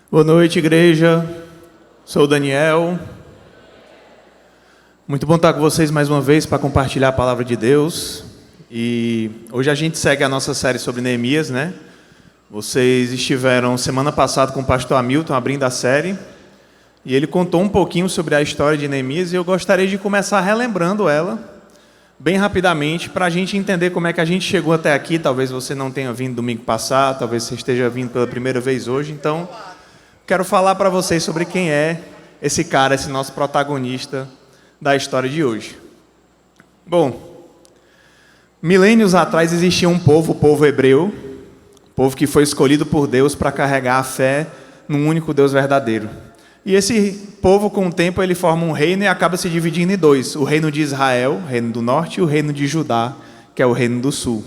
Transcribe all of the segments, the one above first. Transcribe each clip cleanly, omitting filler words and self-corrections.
Boa noite, igreja. Sou o Daniel. Muito bom estar com vocês mais uma vez para compartilhar a palavra de Deus. E hoje a gente segue a nossa série sobre Neemias, né? Vocês estiveram semana passada com o pastor Hamilton abrindo a série. E ele contou um pouquinho sobre a história de Neemias e eu gostaria de começar relembrando ela, bem rapidamente, para a gente entender como é que a gente chegou até aqui. Talvez você não tenha vindo domingo passado, talvez você esteja vindo pela primeira vez hoje. Então, quero falar para vocês sobre quem é esse cara, esse nosso protagonista da história de hoje. Bom, milênios atrás existia um povo, o povo hebreu, povo que foi escolhido por Deus para carregar a fé num único Deus verdadeiro. E esse povo, com o tempo, ele forma um reino e acaba se dividindo em dois: o reino de Israel, o reino do norte, e o reino de Judá, que é o reino do sul.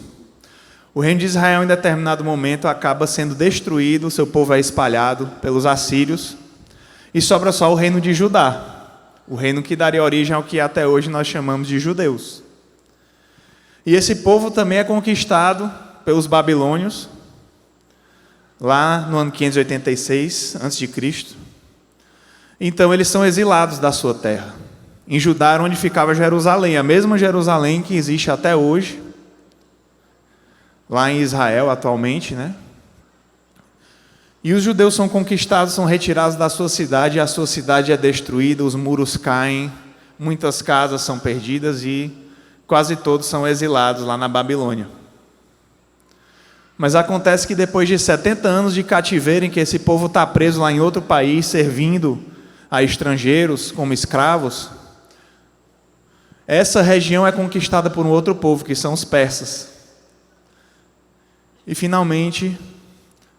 O reino de Israel, em determinado momento, acaba sendo destruído, o seu povo é espalhado pelos assírios, e sobra só o reino de Judá, o reino que daria origem ao que até hoje nós chamamos de judeus. E esse povo também é conquistado pelos babilônios, lá no ano 586 a.C. Então eles são exilados da sua terra. Em Judá, onde ficava Jerusalém, a mesma Jerusalém que existe até hoje, lá em Israel atualmente, né? E os judeus são conquistados, são retirados da sua cidade, e a sua cidade é destruída, os muros caem, muitas casas são perdidas e quase todos são exilados lá na Babilônia. Mas acontece que depois de 70 anos de cativeiro, em que esse povo está preso lá em outro país, servindo a estrangeiros como escravos, essa região é conquistada por um outro povo, que são os persas. E finalmente,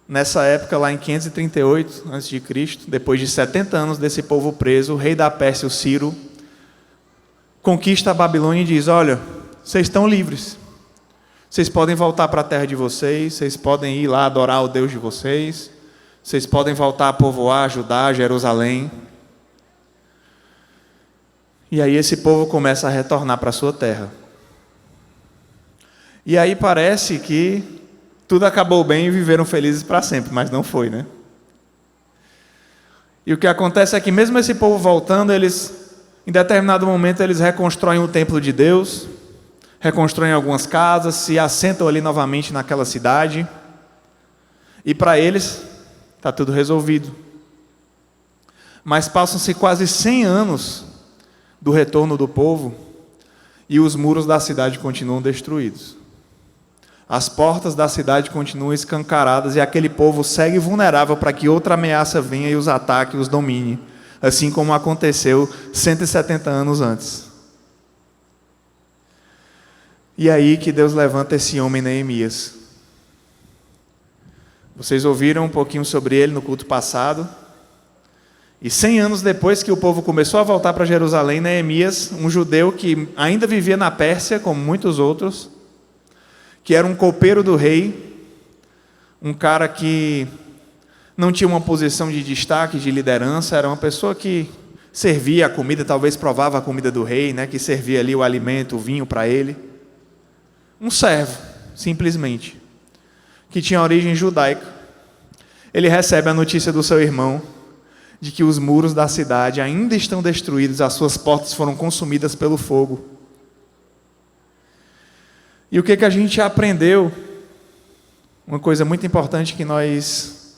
nessa época, lá em 538 a.C., depois de 70 anos desse povo preso, o rei da Pérsia, o Ciro, conquista a Babilônia e diz: olha, vocês estão livres, vocês podem voltar para a terra de vocês, vocês podem ir lá adorar o Deus de vocês, vocês podem voltar a povoar Judá, Jerusalém. E aí esse povo começa a retornar para a sua terra. E aí parece que tudo acabou bem e viveram felizes para sempre, mas não foi, né? E o que acontece é que mesmo esse povo voltando, eles, em determinado momento, eles reconstroem o templo de Deus, reconstroem algumas casas, se assentam ali novamente naquela cidade, e para eles está tudo resolvido. Mas passam-se quase 100 anos do retorno do povo e os muros da cidade continuam destruídos. As portas da cidade continuam escancaradas e aquele povo segue vulnerável para que outra ameaça venha e os ataque e os domine, assim como aconteceu 170 anos antes. E aí que Deus levanta esse homem, Neemias. Vocês ouviram um pouquinho sobre ele no culto passado. E 100 anos depois que o povo começou a voltar para Jerusalém, Neemias, um judeu que ainda vivia na Pérsia, como muitos outros, que era um copeiro do rei, um cara que não tinha uma posição de destaque, de liderança, era uma pessoa que servia a comida, talvez provava a comida do rei, né, que servia ali o alimento, o vinho para ele. Um servo, simplesmente, que tinha origem judaica. Ele recebe a notícia do seu irmão de que os muros da cidade ainda estão destruídos, as suas portas foram consumidas pelo fogo. E o que a gente aprendeu? Uma coisa muito importante que nós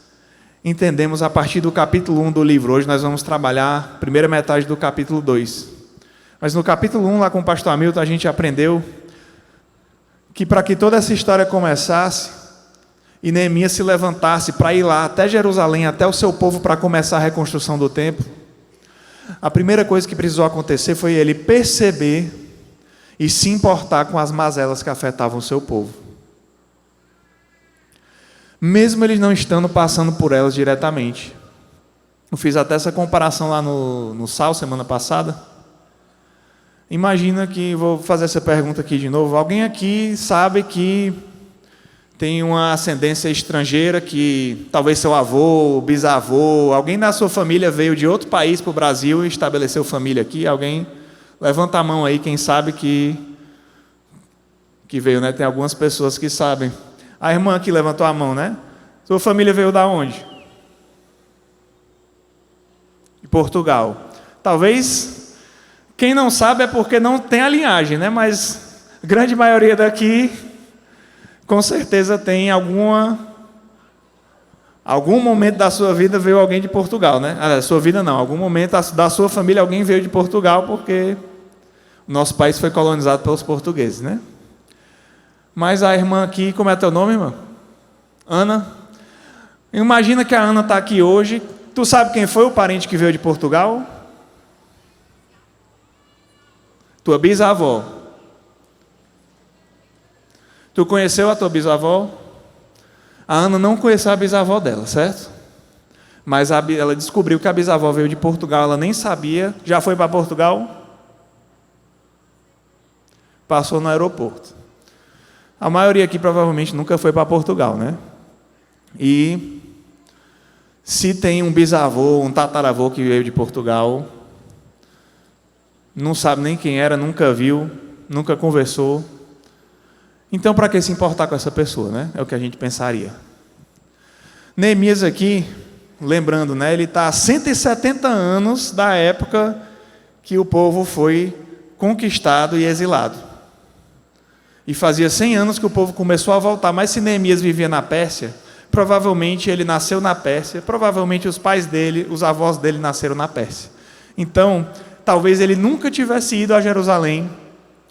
entendemos a partir do capítulo 1 do livro. Hoje nós vamos trabalhar a primeira metade do capítulo 2. Mas no capítulo 1, lá com o pastor Hamilton, a gente aprendeu que para que toda essa história começasse, e Neemias se levantasse para ir lá até Jerusalém, até o seu povo, para começar a reconstrução do templo, a primeira coisa que precisou acontecer foi ele perceber e se importar com as mazelas que afetavam o seu povo. Mesmo eles não estando passando por elas diretamente. Eu fiz até essa comparação lá no SAL, semana passada. Imagina que, vou fazer essa pergunta aqui de novo, alguém aqui sabe que tem uma ascendência estrangeira, que talvez seu avô, bisavô, alguém da sua família veio de outro país para o Brasil e estabeleceu família aqui? Alguém? Levanta a mão aí, quem sabe que veio, né? Tem algumas pessoas que sabem. A irmã aqui levantou a mão, né? Sua família veio da onde? de Portugal. Talvez, quem não sabe é porque não tem a linhagem, né? Mas a grande maioria daqui, com certeza tem algum momento da sua vida veio alguém de Portugal, né? Sua vida não, algum momento da sua família alguém veio de Portugal, porque o nosso país foi colonizado pelos portugueses, né? Mas a irmã aqui, como é teu nome, irmã? Ana. Imagina que a Ana está aqui hoje. Tu sabe quem foi o parente que veio de Portugal? Tua bisavó. Tu conheceu a tua bisavó? A Ana não conheceu a bisavó dela, certo? Mas ela descobriu que a bisavó veio de Portugal, ela nem sabia. Já foi para Portugal? Passou no aeroporto. A maioria aqui provavelmente nunca foi para Portugal, né? E se tem um bisavô, um tataravô que veio de Portugal, não sabe nem quem era, nunca viu, nunca conversou. Então, para que se importar com essa pessoa, né? É o que a gente pensaria. Neemias aqui, lembrando, né? Ele está há 170 anos da época que o povo foi conquistado e exilado. E fazia 100 anos que o povo começou a voltar. Mas se Neemias vivia na Pérsia, provavelmente ele nasceu na Pérsia, provavelmente os pais dele, os avós dele nasceram na Pérsia. Então, talvez ele nunca tivesse ido a Jerusalém,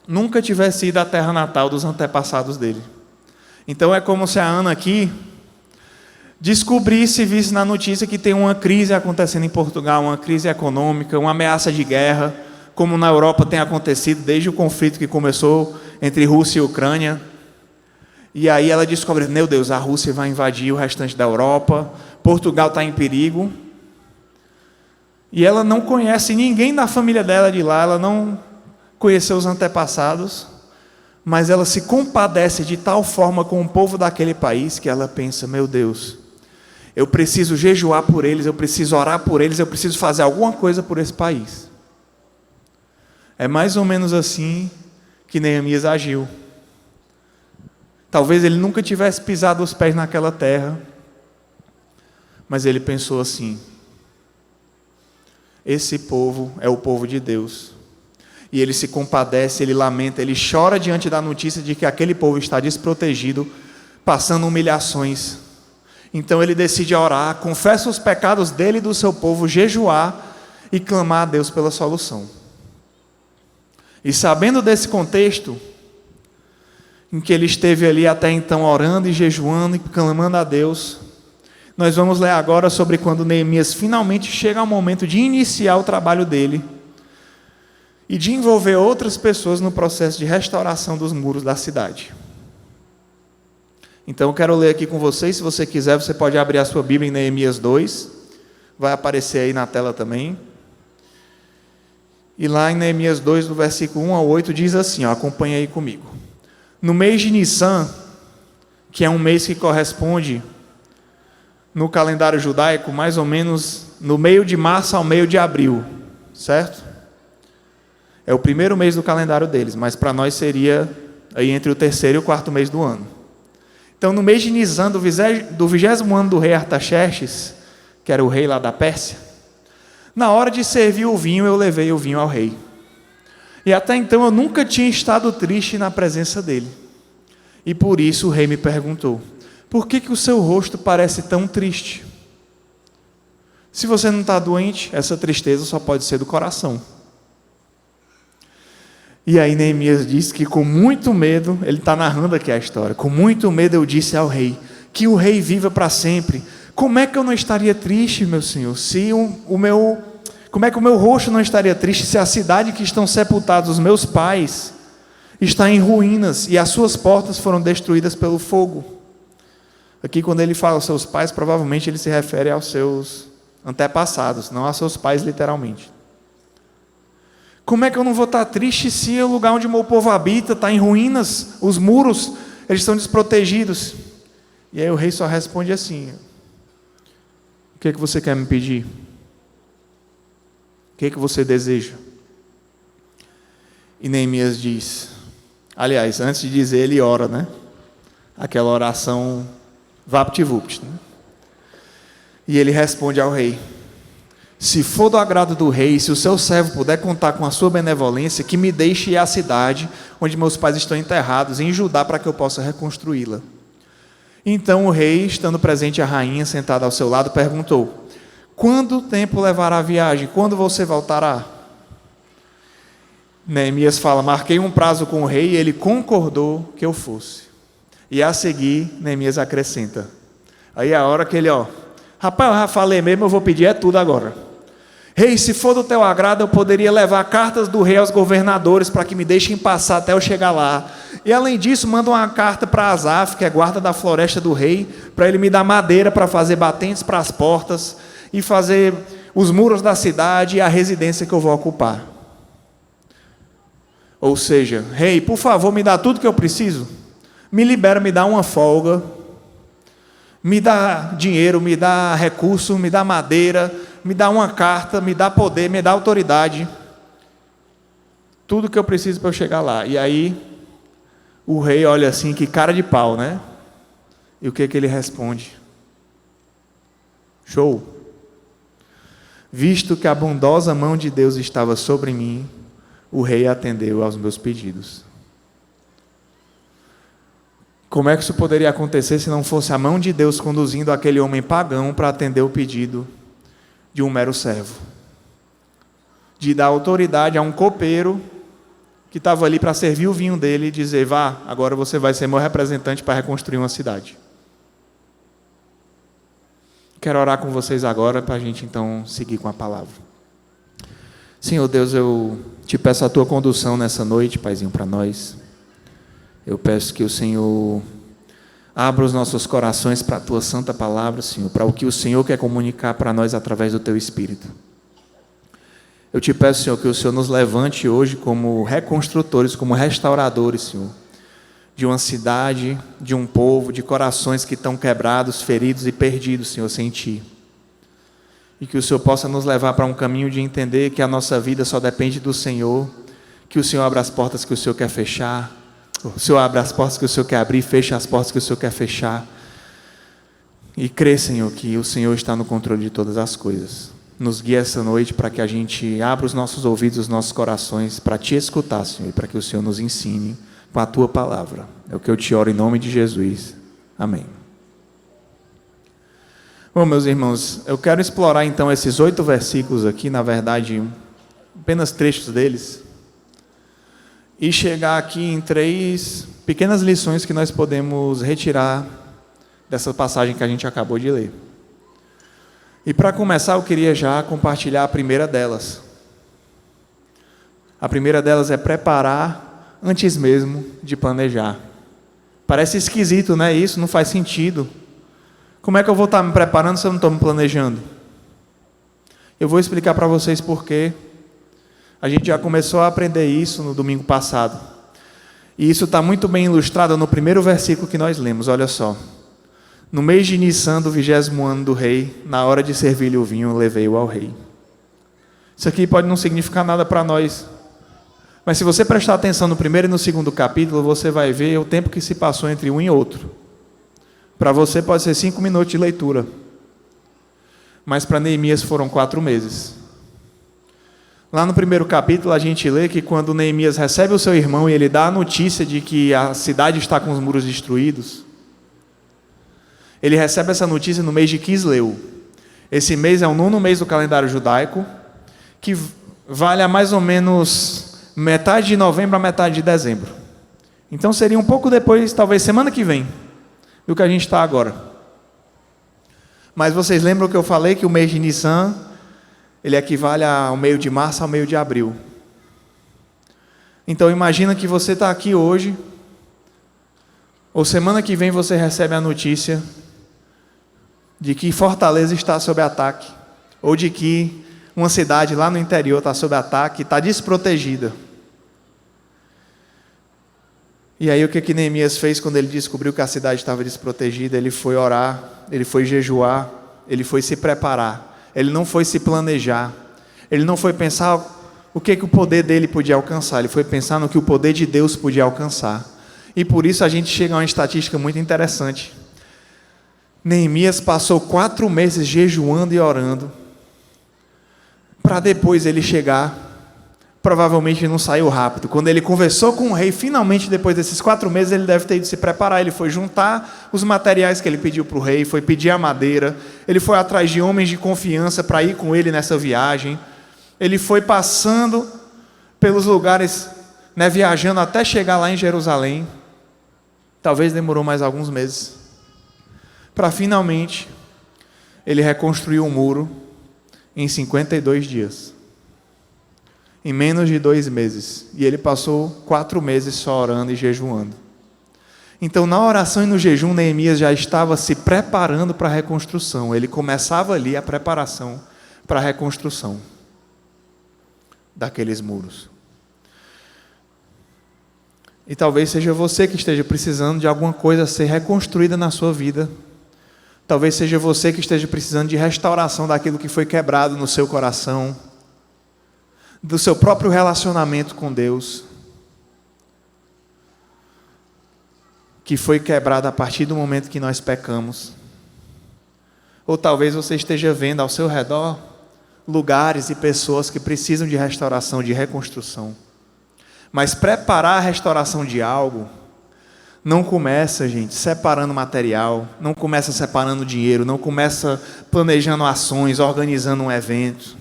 nunca tivesse ido à terra natal dos antepassados dele. Então é como se a Ana aqui descobrisse, visse na notícia que tem uma crise acontecendo em Portugal, uma crise econômica, uma ameaça de guerra, como na Europa tem acontecido desde o conflito que começou entre Rússia e Ucrânia. E aí ela descobre, meu Deus, a Rússia vai invadir o restante da Europa, Portugal está em perigo. E ela não conhece ninguém da família dela de lá, ela não conheceu os antepassados, mas ela se compadece de tal forma com o povo daquele país que ela pensa, meu Deus, eu preciso jejuar por eles, eu preciso orar por eles, eu preciso fazer alguma coisa por esse país. É mais ou menos assim que Neemias agiu. Talvez ele nunca tivesse pisado os pés naquela terra, mas ele pensou assim, esse povo é o povo de Deus. E ele se compadece, ele lamenta, ele chora diante da notícia de que aquele povo está desprotegido, passando humilhações. Então ele decide orar, confessa os pecados dele e do seu povo, jejuar e clamar a Deus pela solução. E sabendo desse contexto, em que ele esteve ali até então orando e jejuando e clamando a Deus, nós vamos ler agora sobre quando Neemias finalmente chega ao momento de iniciar o trabalho dele e de envolver outras pessoas no processo de restauração dos muros da cidade. Então eu quero ler aqui com vocês, se você quiser, você pode abrir a sua Bíblia em Neemias 2, vai aparecer aí na tela também. E lá em Neemias 2, do versículo 1 ao 8, diz assim, acompanha aí comigo. No mês de Nissan, que é um mês que corresponde no calendário judaico, mais ou menos no meio de março ao meio de abril, certo? É o primeiro mês do calendário deles, mas para nós seria aí entre o terceiro e o quarto mês do ano. Então, no mês de Nisan, do 20º ano do rei Artaxerxes, que era o rei lá da Pérsia, na hora de servir o vinho, eu levei o vinho ao rei. E até então eu nunca tinha estado triste na presença dele. E por isso o rei me perguntou, por que o seu rosto parece tão triste? Se você não está doente, essa tristeza só pode ser do coração. E aí Neemias diz que com muito medo, ele está narrando aqui a história, com muito medo eu disse ao rei, que o rei viva para sempre. Como é que eu não estaria triste, meu senhor, se como é que o meu rosto não estaria triste se a cidade que estão sepultados os meus pais está em ruínas e as suas portas foram destruídas pelo fogo? Aqui quando ele fala aos seus pais, provavelmente ele se refere aos seus antepassados, não aos seus pais literalmente. Como é que eu não vou estar triste se o lugar onde o meu povo habita está em ruínas, os muros, eles estão desprotegidos? E aí o rei só responde assim, o que você quer me pedir? O que você deseja? E Neemias diz, aliás, antes de dizer, ele ora, né? Aquela oração vapt-vupt, né? E ele responde ao rei, se for do agrado do rei, se o seu servo puder contar com a sua benevolência, que me deixe ir à cidade onde meus pais estão enterrados, em Judá, para que eu possa reconstruí-la. Então o rei, estando presente a rainha sentada ao seu lado, perguntou: quanto tempo levará a viagem? Quando você voltará? Neemias fala: marquei um prazo com o rei e ele concordou que eu fosse. E a seguir, Neemias acrescenta. Aí a hora que ele, rapaz, eu já falei mesmo, eu vou pedir tudo agora. Rei, se for do teu agrado, eu poderia levar cartas do rei aos governadores para que me deixem passar até eu chegar lá. E além disso, manda uma carta para Asaf, que é guarda da floresta do rei, para ele me dar madeira para fazer batentes para as portas e fazer os muros da cidade e a residência que eu vou ocupar. Ou seja, rei, por favor, me dá tudo que eu preciso. Me libera, me dá uma folga. Me dá dinheiro, me dá recurso, me dá madeira, me dá uma carta, me dá poder, me dá autoridade. Tudo que eu preciso para eu chegar lá. E aí, o rei olha assim, que cara de pau, né? E o que ele responde? Show! Visto que a bondosa mão de Deus estava sobre mim, o rei atendeu aos meus pedidos. Como é que isso poderia acontecer se não fosse a mão de Deus conduzindo aquele homem pagão para atender o pedido de um mero servo? De dar autoridade a um copeiro que estava ali para servir o vinho dele e dizer: vá, agora você vai ser meu representante para reconstruir uma cidade. Quero orar com vocês agora para a gente então seguir com a palavra. Senhor Deus, eu te peço a tua condução nessa noite, Paizinho, para nós. Eu peço que o Senhor abra os nossos corações para a tua santa palavra, Senhor, para o que o Senhor quer comunicar para nós através do teu Espírito. Eu te peço, Senhor, que o Senhor nos levante hoje como reconstrutores, como restauradores, Senhor, de uma cidade, de um povo, de corações que estão quebrados, feridos e perdidos, Senhor, sem Ti. E que o Senhor possa nos levar para um caminho de entender que a nossa vida só depende do Senhor, que o Senhor abra as portas que o Senhor quer fechar, o Senhor abre as portas que o Senhor quer abrir, fecha as portas que o Senhor quer fechar. E crê, Senhor, que o Senhor está no controle de todas as coisas. Nos guia essa noite para que a gente abra os nossos ouvidos, os nossos corações para Te escutar, Senhor, e para que o Senhor nos ensine com a Tua palavra. É o que eu te oro em nome de Jesus. Amém. Bom, meus irmãos, eu quero explorar então esses 8 versículos aqui, na verdade, apenas trechos deles, e chegar aqui em 3 pequenas lições que nós podemos retirar dessa passagem que a gente acabou de ler. E para começar, eu queria já compartilhar a primeira delas. A primeira delas é preparar antes mesmo de planejar. Parece esquisito, né? Isso não faz sentido. Como é que eu vou estar me preparando se eu não estou me planejando? Eu vou explicar para vocês por quê. A gente já começou a aprender isso no domingo passado. E isso está muito bem ilustrado no primeiro versículo que nós lemos, olha só. No mês de Nissan, do 20º ano do rei, na hora de servir-lhe o vinho, levei-o ao rei. Isso aqui pode não significar nada para nós. Mas se você prestar atenção no primeiro e no segundo capítulo, você vai ver o tempo que se passou entre um e outro. Para você pode ser 5 minutos de leitura. Mas para Neemias foram 4 meses. Lá no primeiro capítulo a gente lê que quando Neemias recebe o seu irmão e ele dá a notícia de que a cidade está com os muros destruídos, ele recebe essa notícia no mês de Quisleu. Esse mês é o 9º mês do calendário judaico, que vale a mais ou menos metade de novembro a metade de dezembro. Então seria um pouco depois, talvez semana que vem, do que a gente está agora. Mas vocês lembram que eu falei que o mês de Nissan, ele equivale ao meio de março ao meio de abril. Então imagina que você está aqui hoje, ou semana que vem você recebe a notícia de que Fortaleza está sob ataque, ou de que uma cidade lá no interior está sob ataque, está desprotegida. E aí o que Neemias fez quando ele descobriu que a cidade estava desprotegida? Ele foi orar, ele foi jejuar, ele foi se preparar. Ele não foi se planejar, ele não foi pensar o que o poder dele podia alcançar, ele foi pensar no que o poder de Deus podia alcançar. E por isso a gente chega a uma estatística muito interessante. Neemias passou 4 meses jejuando e orando, para depois ele chegar. Provavelmente não saiu rápido. Quando ele conversou com o rei, finalmente, depois desses 4 meses, ele deve ter ido se preparar. Ele foi juntar os materiais que ele pediu para o rei, foi pedir a madeira, ele foi atrás de homens de confiança para ir com ele nessa viagem. Ele foi passando pelos lugares, viajando até chegar lá em Jerusalém. Talvez demorou mais alguns meses. Para finalmente, ele reconstruir o muro em 52 dias. Em menos de 2 meses. E ele passou 4 meses só orando e jejuando. Então, na oração e no jejum, Neemias já estava se preparando para a reconstrução. Ele começava ali a preparação para a reconstrução daqueles muros. E talvez seja você que esteja precisando de alguma coisa ser reconstruída na sua vida. Talvez seja você que esteja precisando de restauração daquilo que foi quebrado no seu coração, do seu próprio relacionamento com Deus, que foi quebrado a partir do momento que nós pecamos. Ou talvez você esteja vendo ao seu redor lugares e pessoas que precisam de restauração, de reconstrução. Mas preparar a restauração de algo não começa, gente, separando material, não começa separando dinheiro, não começa planejando ações, organizando um evento.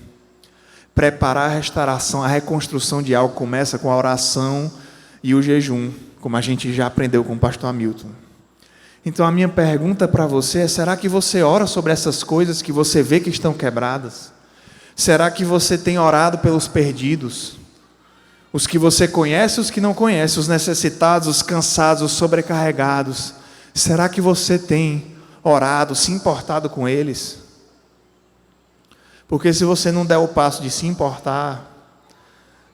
Preparar a restauração, a reconstrução de algo começa com a oração e o jejum, como a gente já aprendeu com o pastor Hamilton. Então a minha pergunta para você é: será que você ora sobre essas coisas que você vê que estão quebradas? Será que você tem orado pelos perdidos? Os que você conhece, os que não conhece, os necessitados, os cansados, os sobrecarregados. Será que você tem orado, se importado com eles? Porque se você não der o passo de se importar,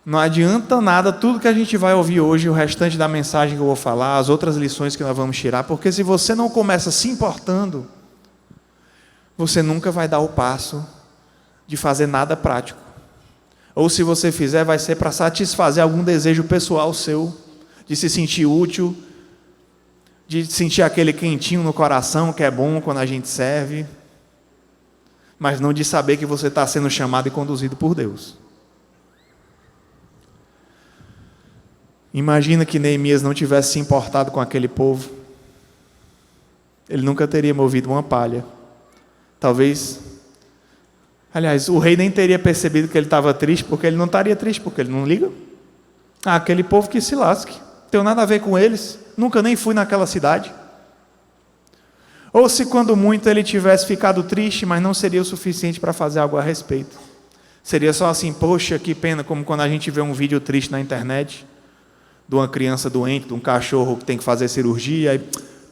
não adianta nada tudo que a gente vai ouvir hoje, o restante da mensagem que eu vou falar, as outras lições que nós vamos tirar, porque se você não começa se importando, você nunca vai dar o passo de fazer nada prático. Ou se você fizer, vai ser para satisfazer algum desejo pessoal seu, de se sentir útil, de sentir aquele quentinho no coração que é bom quando a gente serve, mas não de saber que você está sendo chamado e conduzido por Deus. Imagina que Neemias não tivesse se importado com aquele povo. Ele nunca teria movido uma palha. Aliás, o rei nem teria percebido que ele estava triste, porque ele não estaria triste, porque ele não liga. Aquele povo que se lasque. Não tenho nada a ver com eles. Nunca nem fui naquela cidade. Ou se quando muito ele tivesse ficado triste, mas não seria o suficiente para fazer algo a respeito. Seria só assim: poxa, que pena, como quando a gente vê um vídeo triste na internet, de uma criança doente, de um cachorro que tem que fazer cirurgia, e,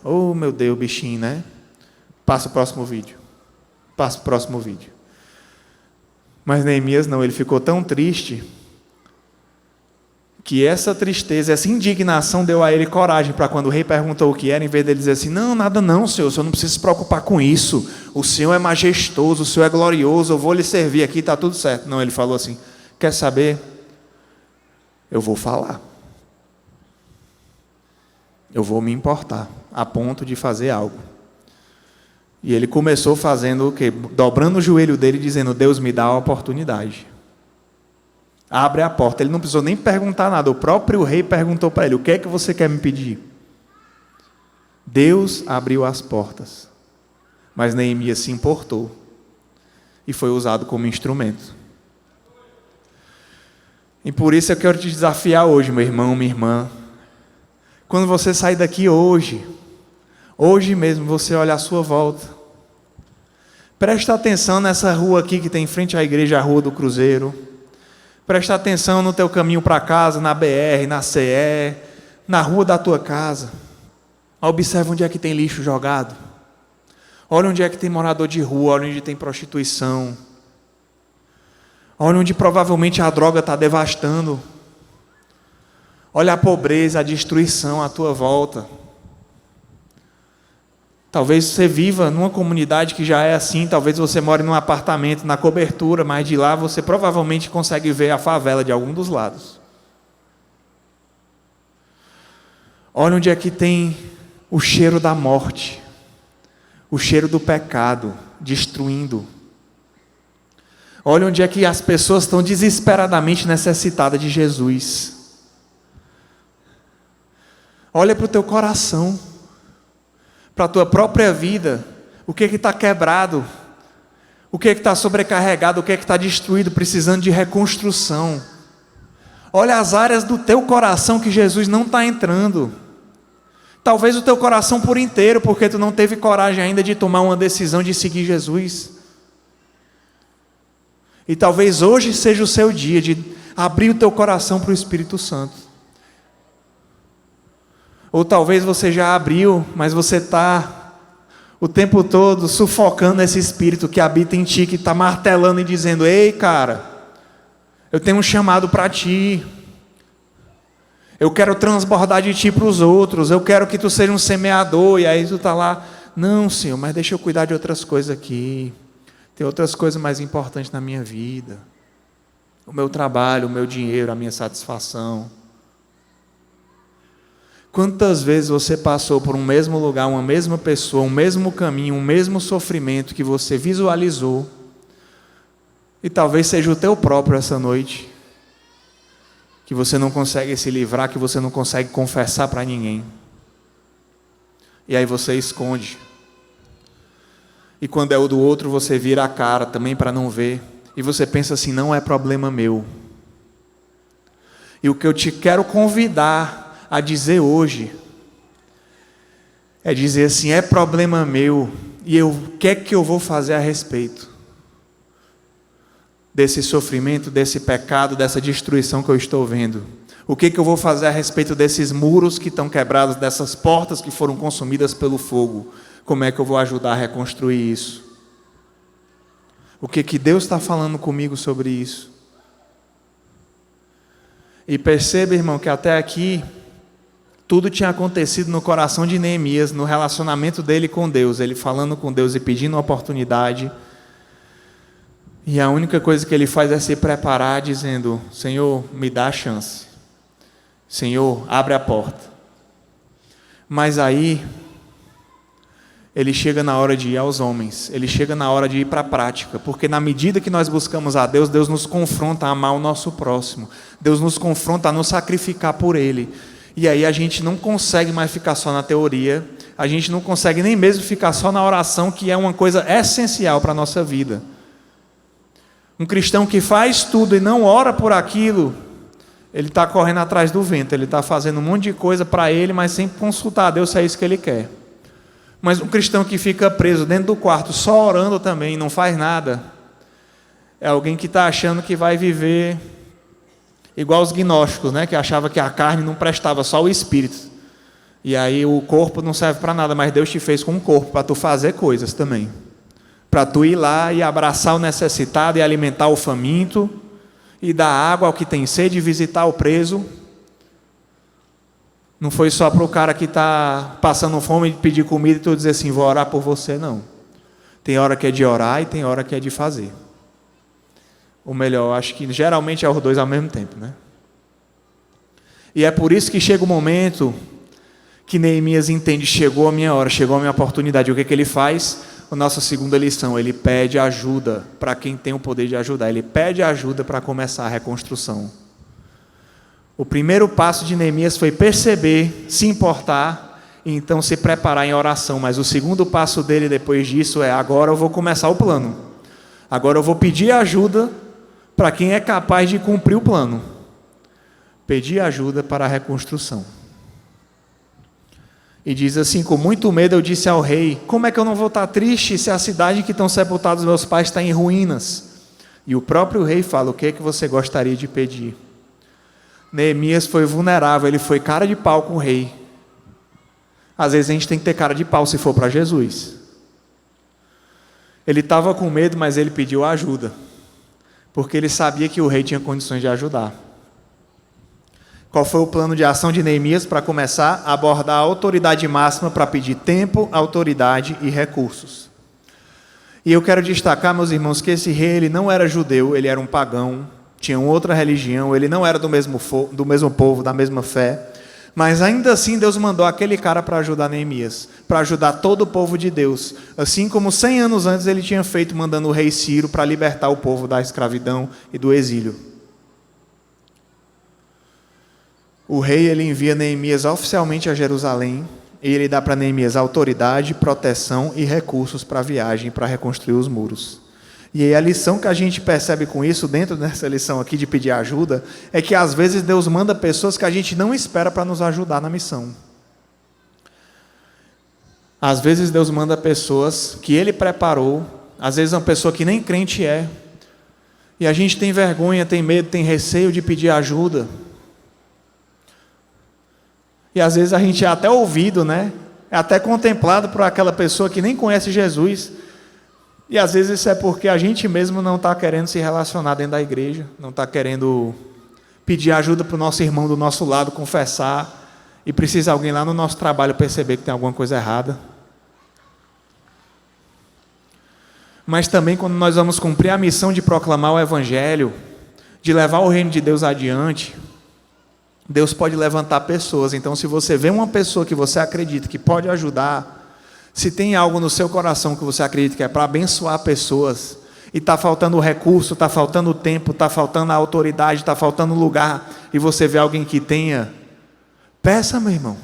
oh meu Deus, bichinho, né? Passa o próximo vídeo. Mas Neemias não, ele ficou tão triste, que essa tristeza, essa indignação deu a ele coragem para quando o rei perguntou o que era, em vez dele dizer assim: não, nada não, senhor, o senhor não precisa se preocupar com isso, o senhor é majestoso, o senhor é glorioso, eu vou lhe servir aqui, está tudo certo. Não, ele falou assim: quer saber? Eu vou falar. Eu vou me importar, a ponto de fazer algo. E ele começou fazendo o quê? Dobrando o joelho dele, dizendo: Deus, me dá a oportunidade. Abre a porta. Ele não precisou nem perguntar nada. O próprio rei perguntou para ele: o que é que você quer me pedir? Deus abriu as portas. Mas Neemias se importou e foi usado como instrumento. E por isso eu quero te desafiar hoje, meu irmão, minha irmã. Quando você sair daqui hoje mesmo, você olha à sua volta. Presta atenção nessa rua aqui que tem em frente à igreja, a Rua do Cruzeiro. Presta atenção no teu caminho para casa, na BR, na CE, na rua da tua casa. Observa onde é que tem lixo jogado. Olha onde é que tem morador de rua, olha onde tem prostituição. Olha onde provavelmente a droga está devastando. Olha a pobreza, a destruição à tua volta. Talvez você viva numa comunidade que já é assim, talvez você more num apartamento na cobertura, mas de lá você provavelmente consegue ver a favela de algum dos lados. Olha onde é que tem o cheiro da morte, o cheiro do pecado, destruindo. Olha onde é que as pessoas estão desesperadamente necessitadas de Jesus. Olha para o teu coração, para a tua própria vida. O que está quebrado? O que está sobrecarregado? O que está destruído, precisando de reconstrução? Olha as áreas do teu coração que Jesus não está entrando. Talvez o teu coração por inteiro, porque tu não teve coragem ainda de tomar uma decisão de seguir Jesus. E talvez hoje seja o seu dia de abrir o teu coração para o Espírito Santo. Ou talvez você já abriu, mas você está o tempo todo sufocando esse Espírito que habita em ti, que está martelando e dizendo: ei, cara, eu tenho um chamado para ti. Eu quero transbordar de ti para os outros. Eu quero que tu seja um semeador. E aí tu está lá: não, Senhor, mas deixa eu cuidar de outras coisas aqui. Tem outras coisas mais importantes na minha vida. O meu trabalho, o meu dinheiro, a minha satisfação. Quantas vezes você passou por um mesmo lugar, uma mesma pessoa, um mesmo caminho, um mesmo sofrimento que você visualizou, e talvez seja o teu próprio essa noite, que você não consegue se livrar, que você não consegue confessar para ninguém. E aí você esconde. E quando é o do outro, você vira a cara também para não ver. E você pensa assim: não é problema meu. E o que eu te quero convidar a dizer hoje é dizer assim: é problema meu. E o que é que eu vou fazer a respeito desse sofrimento, desse pecado, dessa destruição que eu estou vendo? O que eu vou fazer a respeito desses muros que estão quebrados, dessas portas que foram consumidas pelo fogo? Como é que eu vou ajudar a reconstruir isso? O que Deus está falando comigo sobre isso? E perceba, irmão, que até aqui tudo tinha acontecido no coração de Neemias, no relacionamento dele com Deus, ele falando com Deus e pedindo uma oportunidade. E a única coisa que ele faz é se preparar, dizendo: Senhor, me dá a chance. Senhor, abre a porta. Mas aí ele chega na hora de ir aos homens, ele chega na hora de ir para a prática, porque na medida que nós buscamos a Deus, Deus nos confronta a amar o nosso próximo, Deus nos confronta a nos sacrificar por Ele, e aí a gente não consegue mais ficar só na teoria, a gente não consegue nem mesmo ficar só na oração, que é uma coisa essencial para a nossa vida. Um cristão que faz tudo e não ora por aquilo, ele está correndo atrás do vento, ele está fazendo um monte de coisa para ele, mas sem consultar a Deus se é isso que ele quer. Mas um cristão que fica preso dentro do quarto, só orando também, não faz nada, é alguém que está achando que vai viver igual os gnósticos, né? Que achava que a carne não prestava, só o espírito. E aí o corpo não serve para nada, mas Deus te fez com um corpo para tu fazer coisas também. Para tu ir lá e abraçar o necessitado e alimentar o faminto, e dar água ao que tem sede e visitar o preso. Não foi só para o cara que está passando fome e pedir comida e tu dizer assim: vou orar por você, não. Tem hora que é de orar e tem hora que é de fazer. Ou melhor, acho que geralmente é os dois ao mesmo tempo, né? E é por isso que chega o momento que Neemias entende: chegou a minha hora, chegou a minha oportunidade. O que ele faz? A nossa segunda lição: ele pede ajuda para quem tem o poder de ajudar. Ele pede ajuda para começar a reconstrução. O primeiro passo de Neemias foi perceber, se importar e então se preparar em oração. Mas o segundo passo dele depois disso é: agora eu vou começar o plano. Agora eu vou pedir ajuda para quem é capaz de cumprir o plano. Pedir ajuda para a reconstrução. E diz assim: com muito medo eu disse ao rei: como é que eu não vou estar triste se a cidade que estão sepultados meus pais está em ruínas? E o próprio rei fala: o que é que você gostaria de pedir? Neemias foi vulnerável, ele foi cara de pau com o rei. Às vezes a gente tem que ter cara de pau se for para Jesus. Ele estava com medo, mas ele pediu ajuda, porque ele sabia que o rei tinha condições de ajudar. Qual foi o plano de ação de Neemias para começar? Abordar a autoridade máxima para pedir tempo, autoridade e recursos. E eu quero destacar, meus irmãos, que esse rei ele não era judeu, ele era um pagão, tinha outra religião, ele não era do mesmo povo, da mesma fé, Mas ainda assim Deus mandou aquele cara para ajudar Neemias, para ajudar todo o povo de Deus. Assim como 100 anos antes ele tinha feito, mandando o rei Ciro para libertar o povo da escravidão e do exílio. O rei ele envia Neemias oficialmente a Jerusalém, e ele dá para Neemias autoridade, proteção e recursos para a viagem, para reconstruir os muros. E aí a lição que a gente percebe com isso, dentro dessa lição aqui de pedir ajuda, é que às vezes Deus manda pessoas que a gente não espera para nos ajudar na missão. Às vezes Deus manda pessoas que Ele preparou, às vezes uma pessoa que nem crente é, e a gente tem vergonha, tem medo, tem receio de pedir ajuda. E às vezes a gente é até ouvido, né? É até contemplado por aquela pessoa que nem conhece Jesus. E às vezes isso é porque a gente mesmo não está querendo se relacionar dentro da igreja, não está querendo pedir ajuda para o nosso irmão do nosso lado, confessar, e precisa alguém lá no nosso trabalho perceber que tem alguma coisa errada. Mas também quando nós vamos cumprir a missão de proclamar o Evangelho, de levar o reino de Deus adiante, Deus pode levantar pessoas. Então se você vê uma pessoa que você acredita que pode ajudar, se tem algo no seu coração que você acredita que é para abençoar pessoas, e está faltando recurso, está faltando tempo, está faltando a autoridade, está faltando lugar, e você vê alguém que tenha, peça, meu irmão.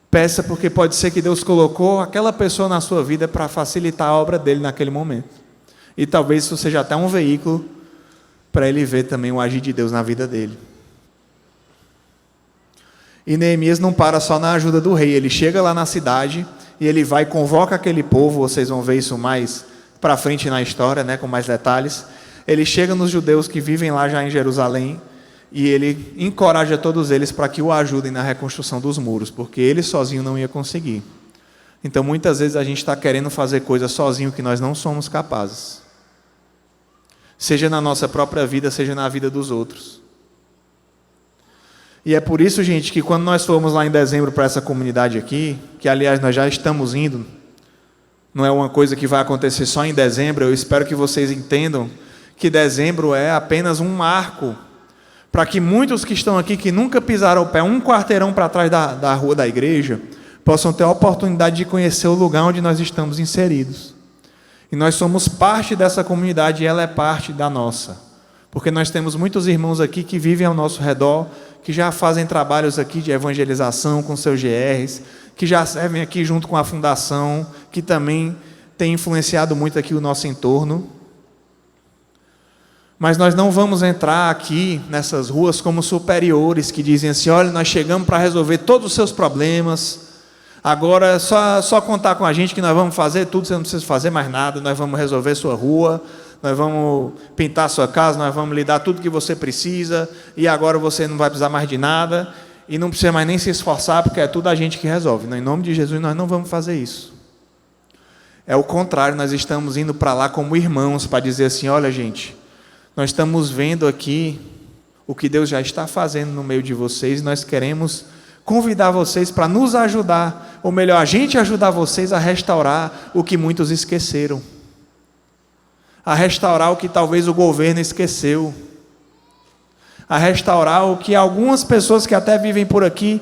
Peça, porque pode ser que Deus colocou aquela pessoa na sua vida para facilitar a obra dele naquele momento. E talvez isso seja até um veículo para ele ver também o agir de Deus na vida dele. E Neemias não para só na ajuda do rei, ele chega lá na cidade e ele vai e convoca aquele povo. Vocês vão ver isso mais para frente na história, né, com mais detalhes. Ele chega nos judeus que vivem lá já em Jerusalém e ele encoraja todos eles para que o ajudem na reconstrução dos muros, porque ele sozinho não ia conseguir. Então muitas vezes a gente está querendo fazer coisas sozinho que nós não somos capazes, seja na nossa própria vida, seja na vida dos outros. E é por isso, gente, que quando nós formos lá em dezembro para essa comunidade aqui, que aliás nós já estamos indo, não é uma coisa que vai acontecer só em dezembro, eu espero que vocês entendam que dezembro é apenas um marco, para que muitos que estão aqui, que nunca pisaram o pé um quarteirão para trás da rua da igreja, possam ter a oportunidade de conhecer o lugar onde nós estamos inseridos. E nós somos parte dessa comunidade e ela é parte da nossa. Porque nós temos muitos irmãos aqui que vivem ao nosso redor, que já fazem trabalhos aqui de evangelização com seus GRs, que já servem aqui junto com a fundação, que também tem influenciado muito aqui o nosso entorno. Mas nós não vamos entrar aqui nessas ruas como superiores que dizem assim: olha, nós chegamos para resolver todos os seus problemas, agora é só contar com a gente que nós vamos fazer tudo, você não precisa fazer mais nada, nós vamos resolver sua rua, nós vós pintar a sua casa, nós vamos lhe dar tudo que você precisa, e agora você não vai precisar mais de nada, e não precisa mais nem se esforçar, porque é tudo a gente que resolve. Em nome de Jesus, nós não vamos fazer isso. É o contrário, nós estamos indo para lá como irmãos, para dizer assim: olha, gente, nós estamos vendo aqui o que Deus já está fazendo no meio de vocês, e nós queremos convidar vocês para nos ajudar, ou melhor, a gente ajudar vocês a restaurar o que muitos esqueceram, a restaurar o que talvez o governo esqueceu, a restaurar o que algumas pessoas que até vivem por aqui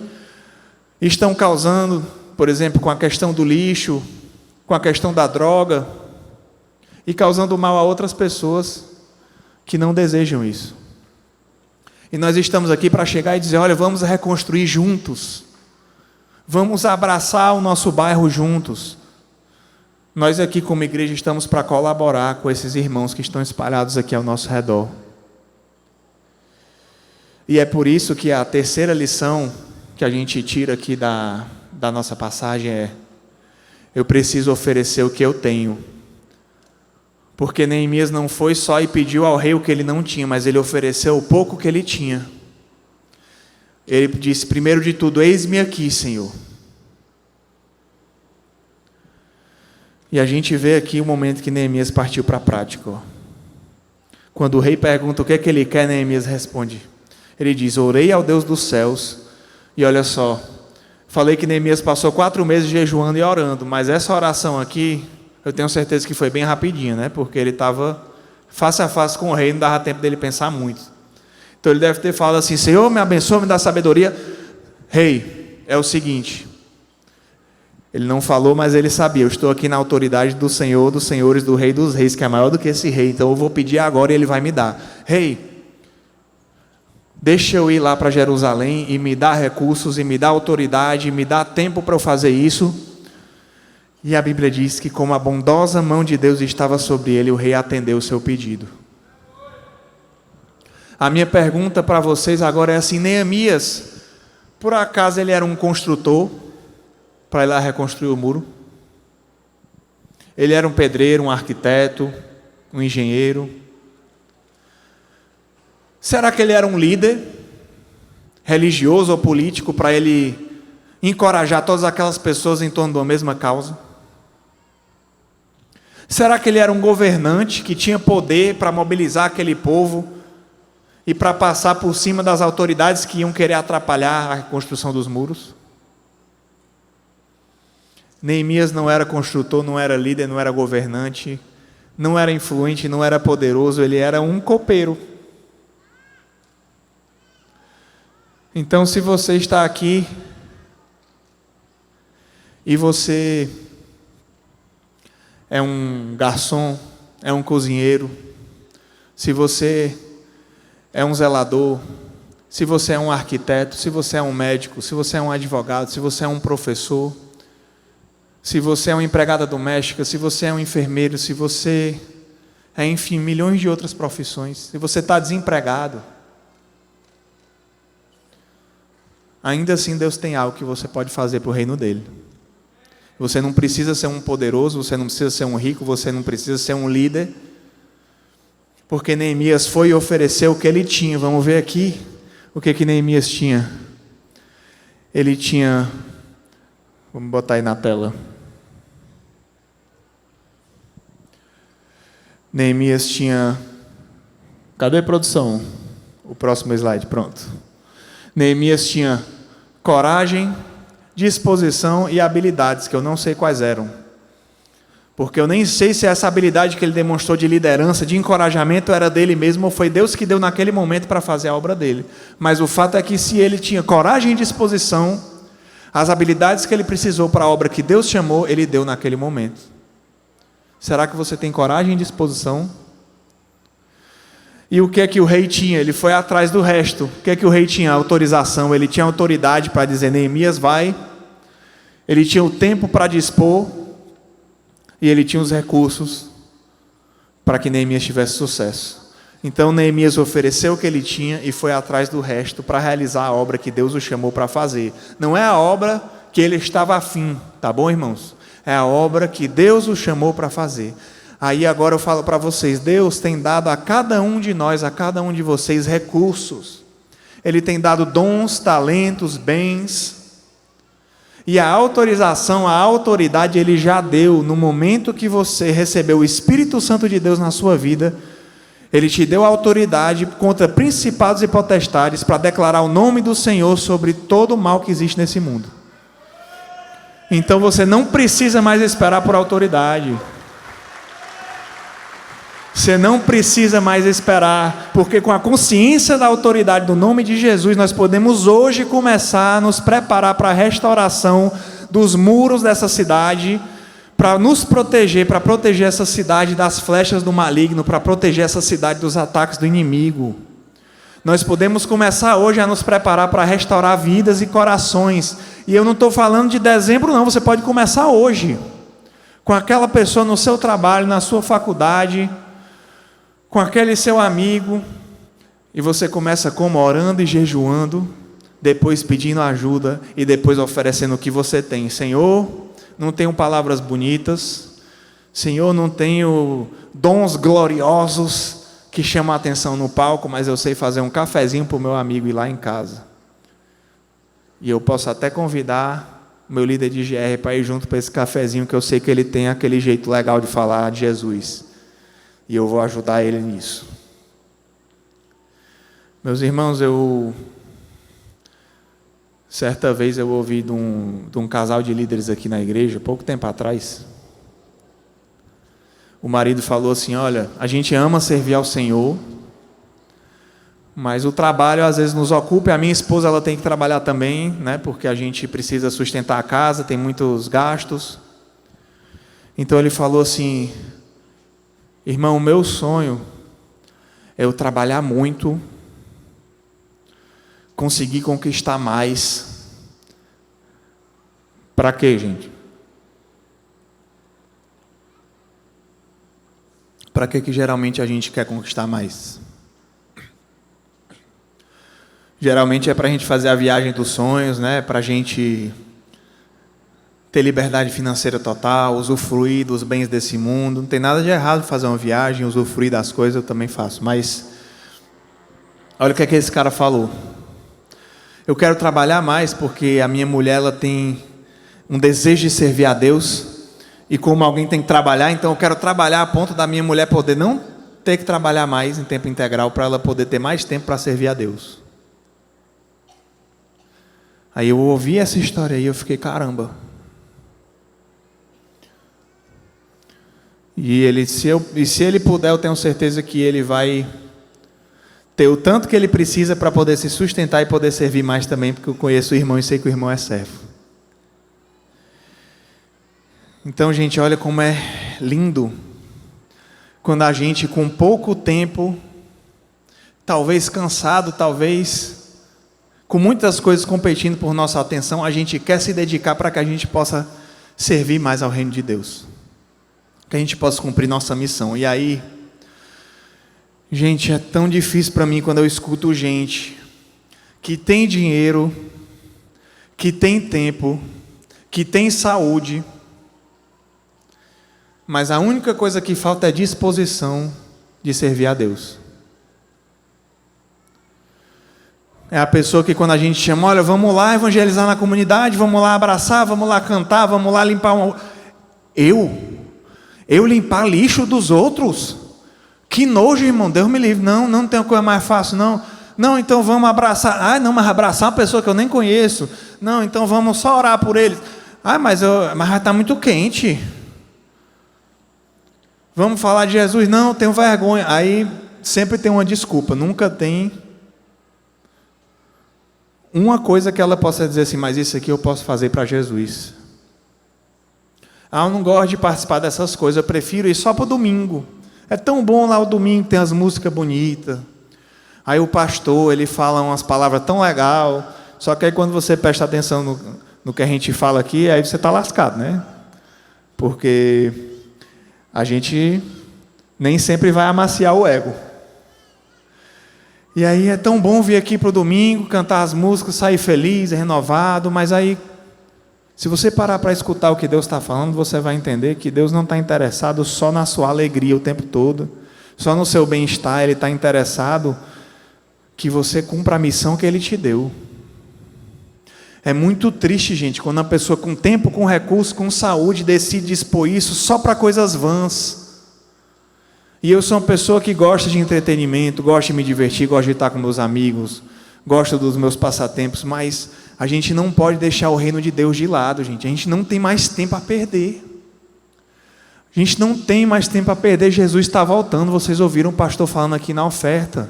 estão causando, por exemplo, com a questão do lixo, com a questão da droga, e causando mal a outras pessoas que não desejam isso. E nós estamos aqui para chegar e dizer: olha, vamos reconstruir juntos, vamos abraçar o nosso bairro juntos. Nós aqui como igreja estamos para colaborar com esses irmãos que estão espalhados aqui ao nosso redor. E é por isso que a terceira lição que a gente tira aqui da nossa passagem é: eu preciso oferecer o que eu tenho. Porque Neemias não foi só e pediu ao rei o que ele não tinha, mas ele ofereceu o pouco que ele tinha. Ele disse, primeiro de tudo: eis-me aqui, Senhor. E a gente vê aqui o momento que Neemias partiu para a prática. Quando o rei pergunta o que é que ele quer, Neemias responde. Ele diz: orei ao Deus dos céus. E olha só, falei que Neemias passou 4 meses jejuando e orando, mas essa oração aqui, eu tenho certeza que foi bem rapidinho, né? Porque ele estava face a face com o rei, não dava tempo dele pensar muito. Então ele deve ter falado assim: Senhor, me abençoa, me dá sabedoria. Rei, é o seguinte. Ele não falou, mas ele sabia: eu estou aqui na autoridade do Senhor, dos senhores, do Rei dos reis, que é maior do que esse rei. Então eu vou pedir agora e ele vai me dar. Rei, deixa eu ir lá para Jerusalém e me dá recursos, e me dá autoridade, e me dá tempo para eu fazer isso. E a Bíblia diz que, como a bondosa mão de Deus estava sobre ele, o rei atendeu o seu pedido. A minha pergunta para vocês agora é assim: Neemias, por acaso ele era um construtor para ir lá reconstruir o muro? Ele era um pedreiro, um arquiteto, um engenheiro? Será que ele era um líder religioso ou político para ele encorajar todas aquelas pessoas em torno da mesma causa? Será que ele era um governante que tinha poder para mobilizar aquele povo e para passar por cima das autoridades que iam querer atrapalhar a reconstrução dos muros? Neemias não era construtor, não era líder, não era governante, não era influente, não era poderoso, ele era um copeiro. Então, se você está aqui e você é um garçom, é um cozinheiro, se você é um zelador, se você é um arquiteto, se você é um médico, se você é um advogado, se você é um professor, se você é uma empregada doméstica, se você é um enfermeiro, se você é, enfim, milhões de outras profissões, se você está desempregado, ainda assim Deus tem algo que você pode fazer para o reino dele. Você não precisa ser um poderoso, você não precisa ser um rico, você não precisa ser um líder, porque Neemias foi e ofereceu o que ele tinha. Vamos ver aqui o que Neemias tinha. Ele tinha, vamos botar aí na tela. Neemias tinha, cadê a produção? O próximo slide, pronto. Neemias tinha coragem, disposição e habilidades, que eu não sei quais eram. Porque eu nem sei se essa habilidade que ele demonstrou de liderança, de encorajamento, era dele mesmo ou foi Deus que deu naquele momento para fazer a obra dele. Mas o fato é que se ele tinha coragem e disposição, as habilidades que ele precisou para a obra que Deus chamou, ele deu naquele momento. Será que você tem coragem e disposição? E o que é que o rei tinha? Ele foi atrás do resto. O que é que o rei tinha? Autorização. Ele tinha autoridade para dizer: Neemias, vai. Ele tinha o tempo para dispor. E ele tinha os recursos para que Neemias tivesse sucesso. Então Neemias ofereceu o que ele tinha e foi atrás do resto para realizar a obra que Deus o chamou para fazer. Não é a obra que ele estava afim, tá bom, irmãos? É a obra que Deus o chamou para fazer. Aí agora eu falo para vocês: Deus tem dado a cada um de nós, a cada um de vocês, recursos. Ele tem dado dons, talentos, bens. E a autorização, a autoridade, Ele já deu no momento que você recebeu o Espírito Santo de Deus na sua vida. Ele te deu a autoridade contra principados e potestades para declarar o nome do Senhor sobre todo o mal que existe nesse mundo. Então você não precisa mais esperar por autoridade. Você não precisa mais esperar, porque com a consciência da autoridade do nome de Jesus, nós podemos hoje começar a nos preparar para a restauração dos muros dessa cidade, para nos proteger, para proteger essa cidade das flechas do maligno, para proteger essa cidade dos ataques do inimigo. Nós podemos começar hoje a nos preparar para restaurar vidas e corações. E eu não estou falando de dezembro não, você pode começar hoje, com aquela pessoa no seu trabalho, na sua faculdade, com aquele seu amigo, e você começa como? Orando e jejuando, depois pedindo ajuda, e depois oferecendo o que você tem. Senhor, não tenho palavras bonitas, Senhor, não tenho dons gloriosos que chamam a atenção no palco, mas eu sei fazer um cafezinho para o meu amigo ir lá em casa. E eu posso até convidar o meu líder de GR para ir junto para esse cafezinho, que eu sei que ele tem aquele jeito legal de falar de Jesus. E eu vou ajudar ele nisso. Meus irmãos, certa vez eu ouvi de um casal de líderes aqui na igreja, pouco tempo atrás. O marido falou assim: olha, a gente ama servir ao Senhor, Mas o trabalho às vezes nos ocupa, e a minha esposa ela tem que trabalhar também, né? Porque a gente precisa sustentar a casa, tem muitos gastos. Então ele falou assim: irmão, o meu sonho é eu trabalhar muito, conseguir conquistar mais. Para quê, gente? Para que geralmente a gente quer conquistar mais? Geralmente é para a gente fazer a viagem dos sonhos, né? Para a gente ter liberdade financeira total, usufruir dos bens desse mundo. Não tem nada de errado fazer uma viagem, usufruir das coisas, eu também faço. Mas olha o que é que esse cara falou. Eu quero trabalhar mais porque a minha mulher ela tem um desejo de servir a Deus. E como alguém tem que trabalhar, então eu quero trabalhar a ponto da minha mulher poder não ter que trabalhar mais em tempo integral, para ela poder ter mais tempo para servir a Deus. Aí eu ouvi essa história e eu fiquei, caramba. E se ele puder, eu tenho certeza que ele vai ter o tanto que ele precisa para poder se sustentar e poder servir mais também, porque eu conheço o irmão e sei que o irmão é servo. Então, gente, olha como é lindo quando a gente, com pouco tempo, talvez cansado, talvez com muitas coisas competindo por nossa atenção, a gente quer se dedicar para que a gente possa servir mais ao reino de Deus, que a gente possa cumprir nossa missão. E aí, gente, é tão difícil para mim quando eu escuto gente que tem dinheiro, que tem tempo, que tem saúde, mas a única coisa que falta é disposição de servir a Deus. É a pessoa que quando a gente chama, olha, vamos lá evangelizar na comunidade, vamos lá abraçar, vamos lá cantar, vamos lá limpar Eu limpar lixo dos outros? Que nojo, irmão, Deus me livre. Não tem coisa mais fácil, não. Não, então vamos abraçar. Ah, não, mas abraçar uma pessoa que eu nem conheço. Não, então vamos só orar por eles. Ah, mas já está muito quente. Vamos falar de Jesus? Não, tenho vergonha. Aí sempre tem uma desculpa, nunca tem uma coisa que ela possa dizer assim, mas isso aqui eu posso fazer para Jesus. Ah, eu não gosto de participar dessas coisas, eu prefiro ir só para o domingo. É tão bom lá o domingo, tem as músicas bonitas. Aí o pastor, ele fala umas palavras tão legal, só que aí quando você presta atenção no que a gente fala aqui, aí você está lascado, né? Porque a gente nem sempre vai amaciar o ego. E aí é tão bom vir aqui para o domingo, cantar as músicas, sair feliz, renovado, mas aí, se você parar para escutar o que Deus está falando, você vai entender que Deus não está interessado só na sua alegria o tempo todo, só no seu bem-estar. Ele está interessado que você cumpra a missão que Ele te deu. É muito triste, gente, quando uma pessoa com tempo, com recurso, com saúde, decide dispor isso só para coisas vãs. E eu sou uma pessoa que gosta de entretenimento, gosta de me divertir, gosta de estar com meus amigos, gosta dos meus passatempos, mas a gente não pode deixar o reino de Deus de lado, gente. A gente não tem mais tempo a perder. A gente não tem mais tempo a perder. Jesus está voltando. Vocês ouviram o pastor falando aqui na oferta.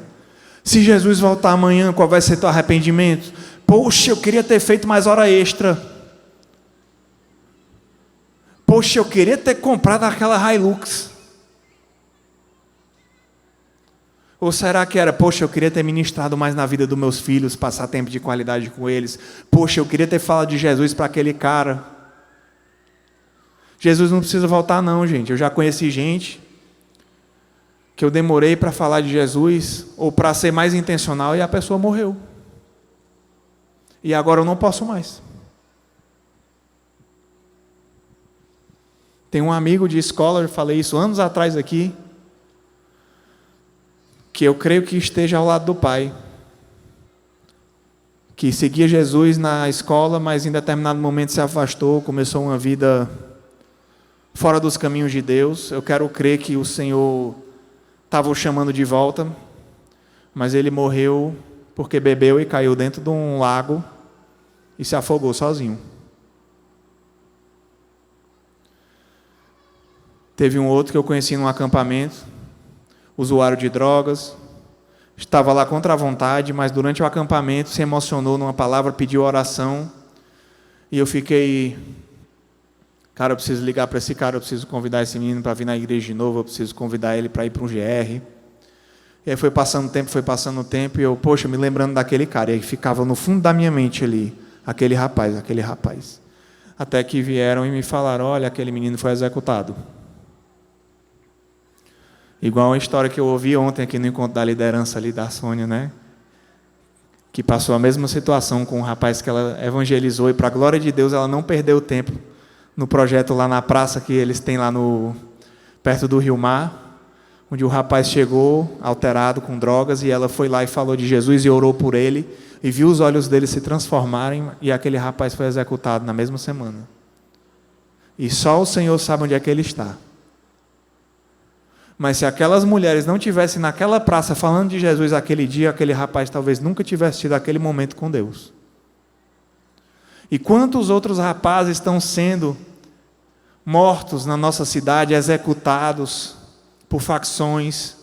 Se Jesus voltar amanhã, qual vai ser teu arrependimento? Poxa, eu queria ter feito mais hora extra. Poxa, eu queria ter comprado aquela Hilux. Ou será que era, poxa, eu queria ter ministrado mais na vida dos meus filhos, passar tempo de qualidade com eles. Poxa, eu queria ter falado de Jesus para aquele cara. Jesus não precisa voltar não, gente. Eu já conheci gente que eu demorei para falar de Jesus, ou para ser mais intencional, e a pessoa morreu. E agora eu não posso mais. Tem um amigo de escola, eu falei isso anos atrás aqui, que eu creio que esteja ao lado do Pai, que seguia Jesus na escola, mas em determinado momento se afastou, começou uma vida fora dos caminhos de Deus. Eu quero crer que o Senhor estava o chamando de volta, mas ele morreu porque bebeu e caiu dentro de um lago e se afogou sozinho. Teve um outro que eu conheci num acampamento, usuário de drogas, estava lá contra a vontade, mas durante o acampamento se emocionou numa palavra, pediu oração, e eu fiquei, cara, eu preciso ligar para esse cara, eu preciso convidar esse menino para vir na igreja de novo, eu preciso convidar ele para ir para um GR. E aí foi passando o tempo, e eu, poxa, me lembrando daquele cara, e aí ficava no fundo da minha mente ali, aquele rapaz. Até que vieram e me falaram, olha, aquele menino foi executado. Igual a história que eu ouvi ontem aqui no encontro da liderança ali da Sônia, né? Que passou a mesma situação com um rapaz que ela evangelizou, e para a glória de Deus ela não perdeu tempo no projeto lá na praça que eles têm lá perto do Rio Mar, onde o rapaz chegou alterado com drogas, e ela foi lá e falou de Jesus e orou por ele, e viu os olhos dele se transformarem, e aquele rapaz foi executado na mesma semana. E só o Senhor sabe onde é que ele está. Mas se aquelas mulheres não tivessem naquela praça falando de Jesus aquele dia, aquele rapaz talvez nunca tivesse tido aquele momento com Deus. E quantos outros rapazes estão sendo mortos na nossa cidade, executados por facções?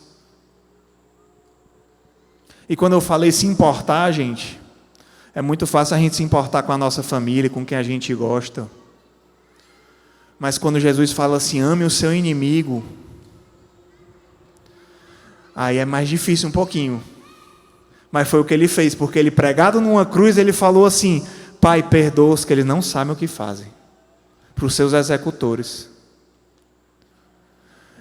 E quando eu falei se importar, gente, é muito fácil a gente se importar com a nossa família, com quem a gente gosta. Mas quando Jesus fala assim, ame o seu inimigo, aí é mais difícil um pouquinho. Mas foi o que ele fez, porque ele pregado numa cruz, ele falou assim, Pai, perdoa-os que eles não sabem o que fazem. Para os seus executores.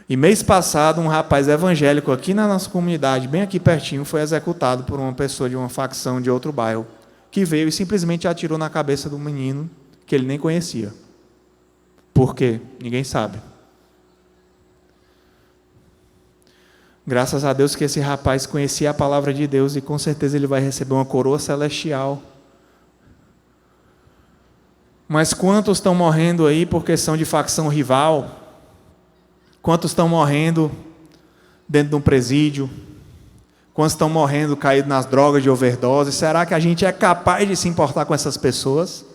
E mês passado, um rapaz evangélico aqui na nossa comunidade, bem aqui pertinho, foi executado por uma pessoa de uma facção de outro bairro, que veio e simplesmente atirou na cabeça do menino, que ele nem conhecia. Por quê? Ninguém sabe. Graças a Deus que esse rapaz conhecia a palavra de Deus, e com certeza ele vai receber uma coroa celestial. Mas quantos estão morrendo aí porque são de facção rival? Quantos estão morrendo dentro de um presídio? Quantos estão morrendo caídos nas drogas de overdose? Será que a gente é capaz de se importar com essas pessoas?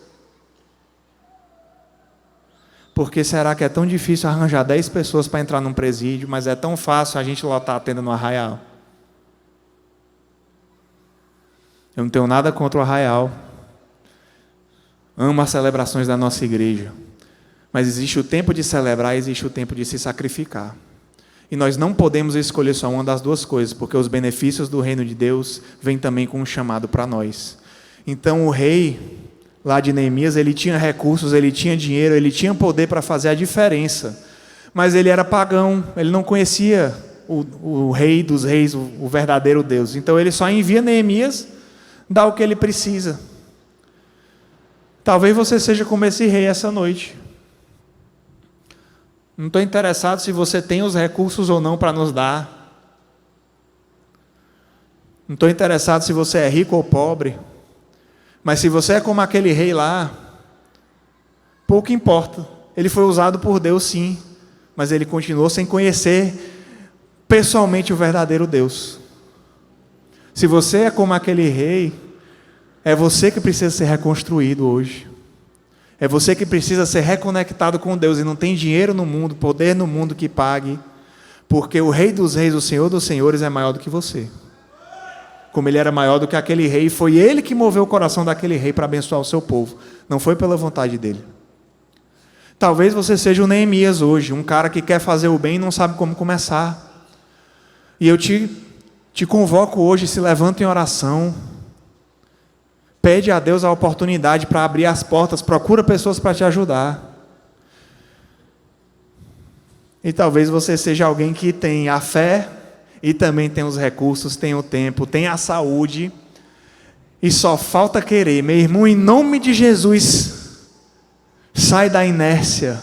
Porque será que é tão difícil arranjar 10 pessoas para entrar num presídio, mas é tão fácil a gente lotar a tenda no Arraial? Eu não tenho nada contra o Arraial. Amo as celebrações da nossa igreja. Mas existe o tempo de celebrar e existe o tempo de se sacrificar. E nós não podemos escolher só uma das duas coisas, porque os benefícios do reino de Deus vêm também com um chamado para nós. Então o rei lá de Neemias, ele tinha recursos, ele tinha dinheiro, ele tinha poder para fazer a diferença. Mas ele era pagão, ele não conhecia o rei dos reis, o verdadeiro Deus. Então ele só envia Neemias, dá o que ele precisa. Talvez você seja como esse rei essa noite. Não estou interessado se você tem os recursos ou não para nos dar. Não estou interessado se você é rico ou pobre. Mas se você é como aquele rei lá, pouco importa. Ele foi usado por Deus, sim, mas ele continuou sem conhecer pessoalmente o verdadeiro Deus. Se você é como aquele rei, é você que precisa ser reconstruído hoje. É você que precisa ser reconectado com Deus, e não tem dinheiro no mundo, poder no mundo que pague, porque o Rei dos Reis, o Senhor dos Senhores é maior do que você. Como ele era maior do que aquele rei, foi ele que moveu o coração daquele rei para abençoar o seu povo, não foi pela vontade dele. Talvez você seja o Neemias hoje, um cara que quer fazer o bem e não sabe como começar. E eu te convoco hoje, se levanta em oração, pede a Deus a oportunidade para abrir as portas, procura pessoas para te ajudar. E talvez você seja alguém que tem a fé, e também tem os recursos, tem o tempo, tem a saúde, e só falta querer. Meu irmão, em nome de Jesus, sai da inércia.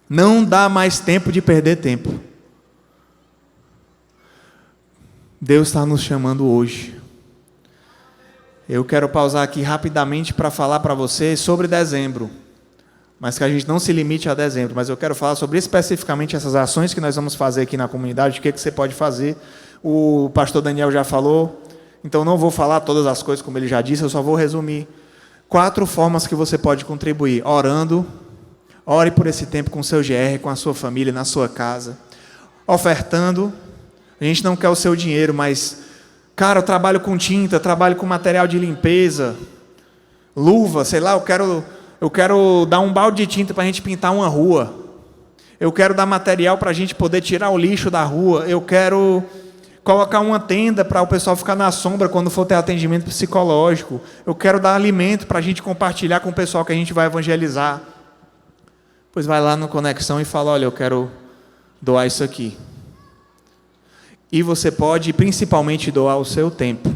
Não dá mais tempo de perder tempo. Deus está nos chamando hoje. Eu quero pausar aqui rapidamente para falar para você sobre dezembro. Mas que a gente não se limite a dezembro, mas eu quero falar sobre especificamente essas ações que nós vamos fazer aqui na comunidade, o que você pode fazer. O pastor Daniel já falou, então não vou falar todas as coisas como ele já disse, eu só vou resumir 4 formas que você pode contribuir. Orando, ore por esse tempo com o seu GR, com a sua família, na sua casa. Ofertando, A gente não quer o seu dinheiro, mas, cara, eu trabalho com tinta, trabalho com material de limpeza, luva, sei lá, eu quero dar um balde de tinta para a gente pintar uma rua. Eu quero dar material para a gente poder tirar o lixo da rua. Eu quero colocar uma tenda para o pessoal ficar na sombra quando for ter atendimento psicológico. Eu quero dar alimento para a gente compartilhar com o pessoal que a gente vai evangelizar. Pois vai lá no Conexão e fala, olha, eu quero doar isso aqui. E você pode principalmente doar o seu tempo.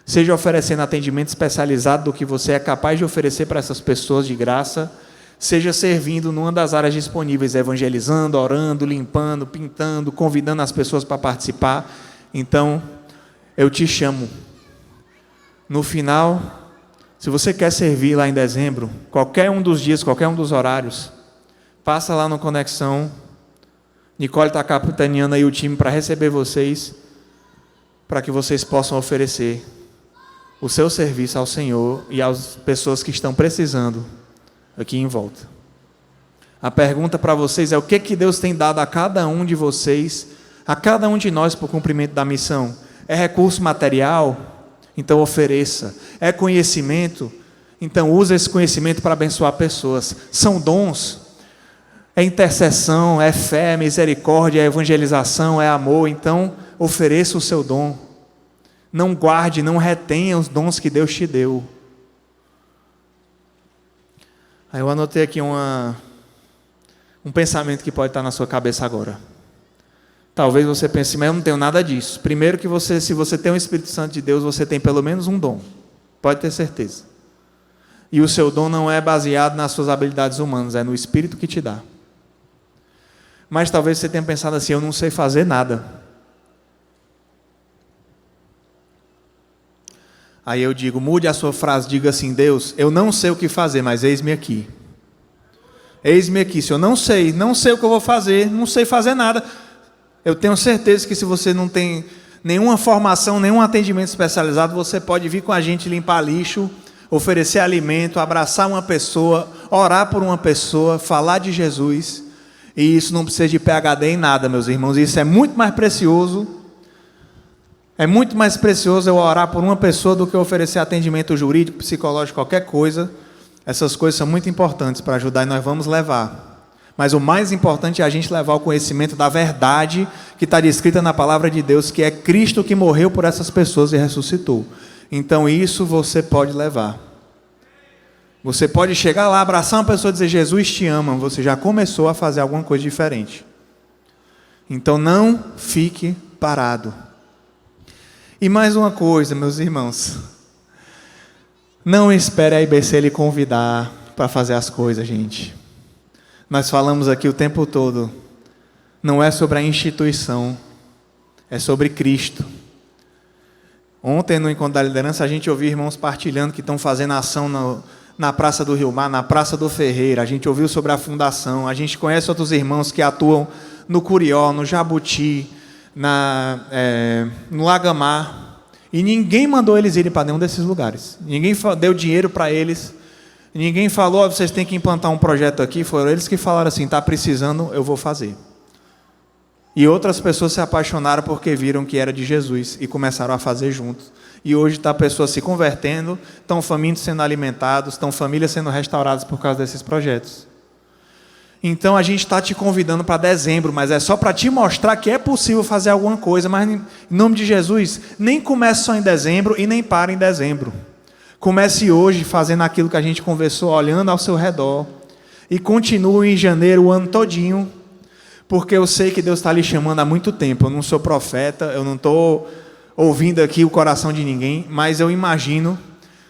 Seja oferecendo atendimento especializado do que você é capaz de oferecer para essas pessoas de graça, seja servindo numa das áreas disponíveis, evangelizando, orando, limpando, pintando, convidando as pessoas para participar. Então, eu te chamo. No final, se você quer servir lá em dezembro, qualquer um dos dias, qualquer um dos horários, passa lá no Conexão. Nicole está capitaneando aí o time para receber vocês, para que vocês possam oferecer o seu serviço ao Senhor e às pessoas que estão precisando aqui em volta. A pergunta para vocês é: o que Deus tem dado a cada um de vocês, a cada um de nós para o cumprimento da missão? É recurso material? Então ofereça. É conhecimento? Então use esse conhecimento para abençoar pessoas. São dons? É intercessão, é fé, é misericórdia, é evangelização, é amor. Então ofereça o seu dom. Não guarde, não retenha os dons que Deus te deu. Aí eu anotei aqui um pensamento que pode estar na sua cabeça agora. Talvez você pense, mas eu não tenho nada disso. Primeiro que se você tem o Espírito Santo de Deus, você tem pelo menos um dom. Pode ter certeza. E o seu dom não é baseado nas suas habilidades humanas, é no Espírito que te dá. Mas talvez você tenha pensado assim, eu não sei fazer nada. Aí eu digo, mude a sua frase, diga assim: Deus, eu não sei o que fazer, mas eis-me aqui. Eis-me aqui. Se eu não sei o que eu vou fazer, não sei fazer nada. Eu tenho certeza que se você não tem nenhuma formação, nenhum atendimento especializado, você pode vir com a gente limpar lixo, oferecer alimento, abraçar uma pessoa, orar por uma pessoa, falar de Jesus. E isso não precisa de PhD em nada, meus irmãos. Isso é muito mais precioso. É muito mais precioso eu orar por uma pessoa do que oferecer atendimento jurídico, psicológico, qualquer coisa. Essas coisas são muito importantes para ajudar e nós vamos levar. Mas o mais importante é a gente levar o conhecimento da verdade que está descrita na palavra de Deus, que é Cristo que morreu por essas pessoas e ressuscitou. Então isso você pode levar. Você pode chegar lá, abraçar uma pessoa e dizer: Jesus te ama. Você já começou a fazer alguma coisa diferente. Então não fique parado. E mais uma coisa, meus irmãos, não espere a IBC lhe convidar para fazer as coisas, gente. Nós falamos aqui o tempo todo, não é sobre a instituição, é sobre Cristo. Ontem no Encontro da Liderança a gente ouviu irmãos partilhando que estão fazendo ação na Praça do Rio Mar, na Praça do Ferreira. A gente ouviu sobre a fundação, a gente conhece outros irmãos que atuam no Curió, no Jabuti, no Lagamar, e ninguém mandou eles irem para nenhum desses lugares, ninguém deu dinheiro para eles, ninguém falou: vocês têm que implantar um projeto aqui. Foram eles que falaram assim: está precisando, eu vou fazer. E outras pessoas se apaixonaram porque viram que era de Jesus e começaram a fazer juntos. E hoje está pessoas se convertendo, estão famintos sendo alimentados, estão famílias sendo restauradas por causa desses projetos. Então a gente está te convidando para dezembro, mas é só para te mostrar que é possível fazer alguma coisa. Mas em nome de Jesus, nem comece só em dezembro e nem pare em dezembro. Comece hoje fazendo aquilo que a gente conversou, olhando ao seu redor, e continue em janeiro o ano todinho, porque eu sei que Deus está lhe chamando há muito tempo. Eu não sou profeta, eu não estou ouvindo aqui o coração de ninguém, mas eu imagino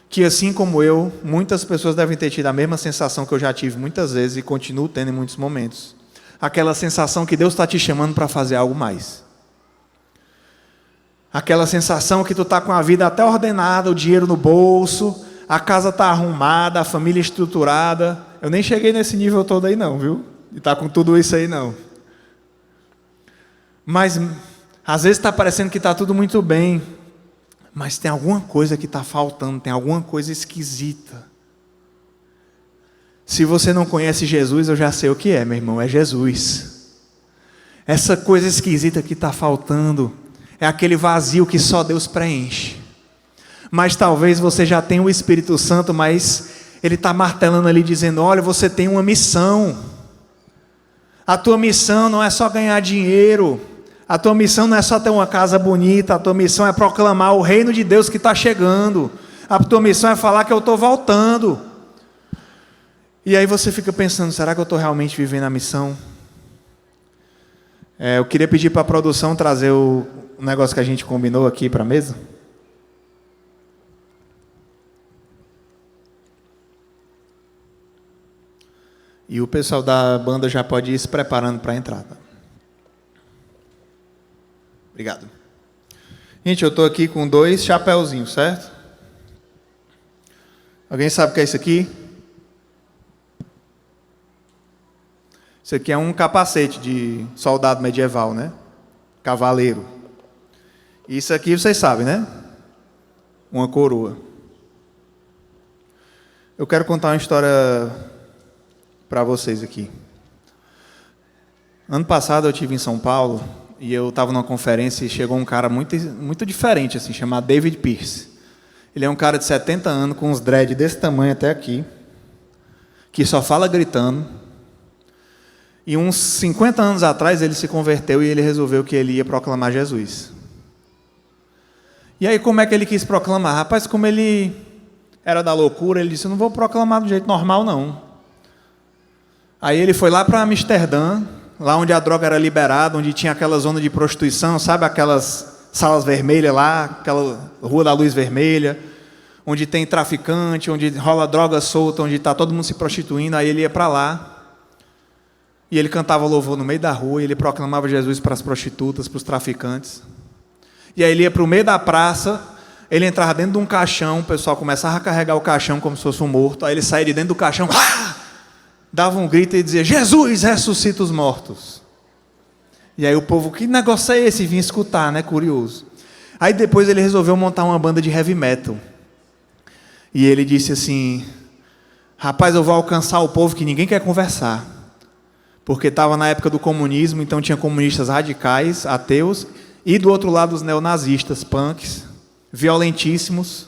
que, assim como eu, muitas pessoas devem ter tido a mesma sensação que eu já tive muitas vezes e continuo tendo em muitos momentos. Aquela sensação que Deus está te chamando para fazer algo mais. Aquela sensação que tu está com a vida até ordenada, o dinheiro no bolso, a casa está arrumada, a família estruturada. Eu nem cheguei nesse nível todo aí não, viu? E está com tudo isso aí não. Mas, às vezes está parecendo que está tudo muito bem. Mas tem alguma coisa que está faltando, tem alguma coisa esquisita. Se você não conhece Jesus, eu já sei o que é, meu irmão, é Jesus. Essa coisa esquisita que está faltando É aquele vazio que só Deus preenche. Mas talvez você já tenha o Espírito Santo, mas Ele está martelando ali, dizendo: olha, você tem uma missão. A tua missão não é só ganhar dinheiro. A tua missão não é só ter uma casa bonita. A tua missão é proclamar o reino de Deus que está chegando. A tua missão é falar que eu estou voltando. E aí você fica pensando: será que eu estou realmente vivendo a missão? Eu queria pedir para a produção trazer o negócio que a gente combinou aqui para a mesa. E o pessoal da banda já pode ir se preparando para a entrada. Obrigado. Gente, eu estou aqui com 2 chapéuzinhos, certo? Alguém sabe o que é isso aqui? Isso aqui é um capacete de soldado medieval, né? Cavaleiro. Isso aqui vocês sabem, né? Uma coroa. Eu quero contar uma história para vocês aqui. Ano passado eu estive em São Paulo e eu estava numa conferência e chegou um cara muito diferente, assim, chamado David Pierce. Ele é um cara de 70 anos, com uns dread desse tamanho até aqui, que só fala gritando. E uns 50 anos atrás ele se converteu e ele resolveu que ele ia proclamar Jesus. E aí como é que ele quis proclamar? Rapaz, como ele era da loucura, ele disse: eu não vou proclamar do jeito normal, não. Aí ele foi lá para Amsterdã, lá onde a droga era liberada, onde tinha aquela zona de prostituição, sabe aquelas salas vermelhas lá, aquela rua da luz vermelha, onde tem traficante, onde rola droga solta, onde está todo mundo se prostituindo. Aí ele ia para lá, e ele cantava louvor no meio da rua, e ele proclamava Jesus para as prostitutas, para os traficantes. E aí ele ia para o meio da praça, ele entrava dentro de um caixão, o pessoal começava a carregar o caixão como se fosse um morto, aí ele saía de dentro do caixão, dava um grito e dizia: Jesus ressuscita os mortos. E aí o povo: que negócio é esse? Vinha escutar, né? Curioso. Aí depois ele resolveu montar uma banda de heavy metal. E ele disse assim: rapaz, eu vou alcançar o povo que ninguém quer conversar. Porque estava na época do comunismo, então tinha comunistas radicais, ateus, e do outro lado os neonazistas, punks, violentíssimos.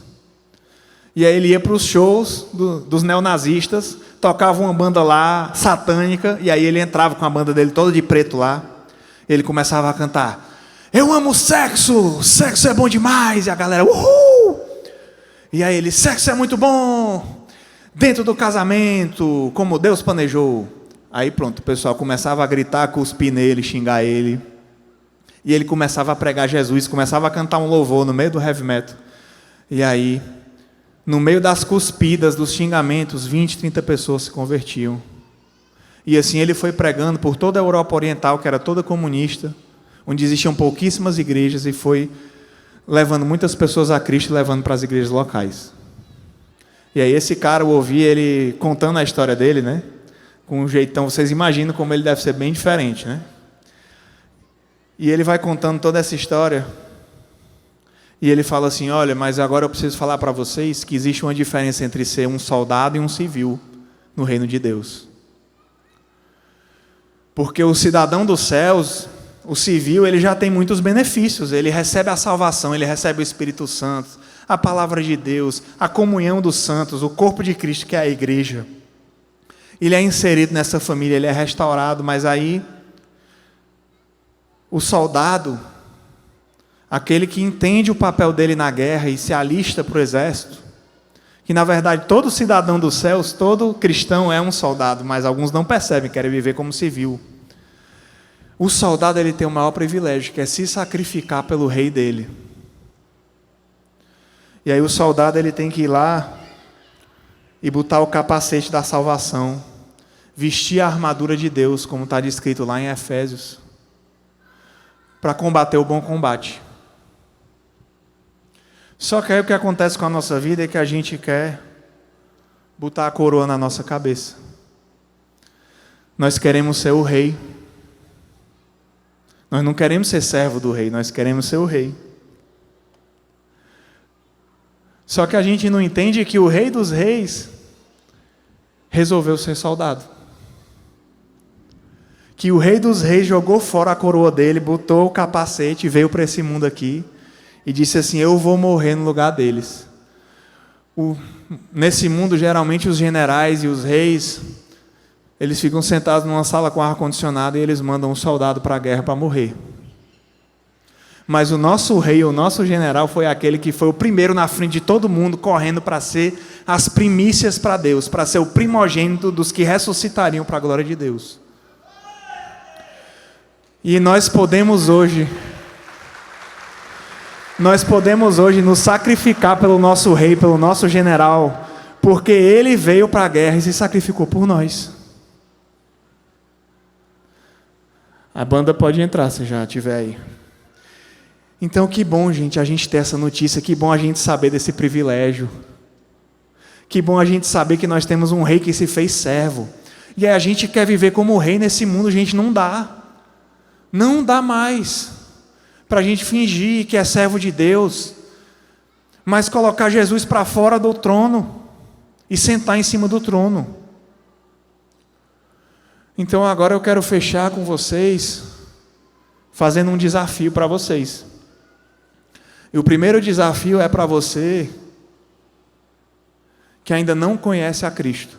E aí ele ia para os shows dos neonazistas, tocava uma banda lá, satânica, e aí ele entrava com a banda dele toda de preto lá. Ele começava a cantar: eu amo sexo, sexo é bom demais. E a galera: uhul! E aí ele: sexo é muito bom, dentro do casamento, como Deus planejou. Aí pronto, o pessoal começava a gritar, cuspir nele, xingar ele. E ele começava a pregar Jesus, começava a cantar um louvor no meio do heavy metal. E aí, no meio das cuspidas, dos xingamentos, 20, 30 pessoas se convertiam. E assim ele foi pregando por toda a Europa Oriental, que era toda comunista, onde existiam pouquíssimas igrejas, e foi levando muitas pessoas a Cristo, levando para as igrejas locais. E aí esse cara, eu ouvi ele contando a história dele, né? Com um jeitão, vocês imaginam como ele deve ser bem diferente, né? E ele vai contando toda essa história, e ele fala assim: olha, mas agora eu preciso falar para vocês que existe uma diferença entre ser um soldado e um civil no reino de Deus. Porque o cidadão dos céus, o civil, ele já tem muitos benefícios. Ele recebe a salvação, ele recebe o Espírito Santo, a palavra de Deus, a comunhão dos santos, o corpo de Cristo, que é a igreja. Ele é inserido nessa família, ele é restaurado, mas aí o soldado, aquele que entende o papel dele na guerra e se alista para o exército, que na verdade todo cidadão dos céus, todo cristão é um soldado, mas alguns não percebem, querem viver como civil. O soldado, ele tem o maior privilégio, que é se sacrificar pelo rei dele. E aí o soldado, ele tem que ir lá e botar o capacete da salvação, vestir a armadura de Deus, como está descrito lá em Efésios, para combater o bom combate. Só que aí o que acontece com a nossa vida é que a gente quer botar a coroa na nossa cabeça. Nós queremos ser o rei. Nós não queremos ser servo do rei, nós queremos ser o rei. Só que a gente não entende que o rei dos reis resolveu ser soldado. que o Rei dos Reis jogou fora a coroa dele, botou o capacete, veio para esse mundo aqui e disse assim: eu vou morrer no lugar deles. Nesse mundo, geralmente, os generais e os reis, eles ficam sentados numa sala com ar-condicionado e eles mandam um soldado para a guerra para morrer. Mas o nosso rei, o nosso general, foi aquele que foi o primeiro na frente de todo mundo, correndo para ser as primícias para Deus, para ser o primogênito dos que ressuscitariam para a glória de Deus. E nós podemos hoje nos sacrificar pelo nosso rei, pelo nosso general, porque ele veio para a guerra e se sacrificou por nós. A banda pode entrar, se já estiver aí. Então, que bom, gente, a gente ter essa notícia, que bom a gente saber desse privilégio. Que bom a gente saber que nós temos um rei que se fez servo. E aí a gente quer viver como rei nesse mundo, gente, não dá. Não dá mais para a gente fingir que é servo de Deus, mas colocar Jesus para fora do trono e sentar em cima do trono. Então agora eu quero fechar com vocês, fazendo um desafio para vocês. E o primeiro desafio é para você que ainda não conhece a Cristo.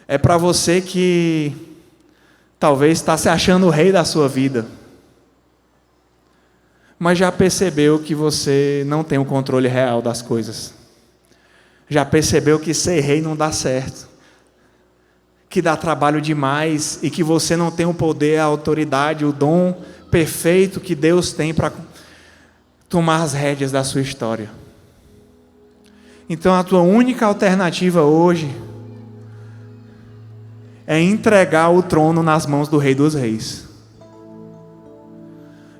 É para você que talvez está se achando o rei da sua vida, mas já percebeu que você não tem o controle real das coisas. Já percebeu que ser rei não dá certo, que dá trabalho demais e que você não tem o poder, a autoridade, o dom perfeito que Deus tem para tomar as rédeas da sua história. Então a tua única alternativa hoje é entregar o trono nas mãos do Rei dos Reis.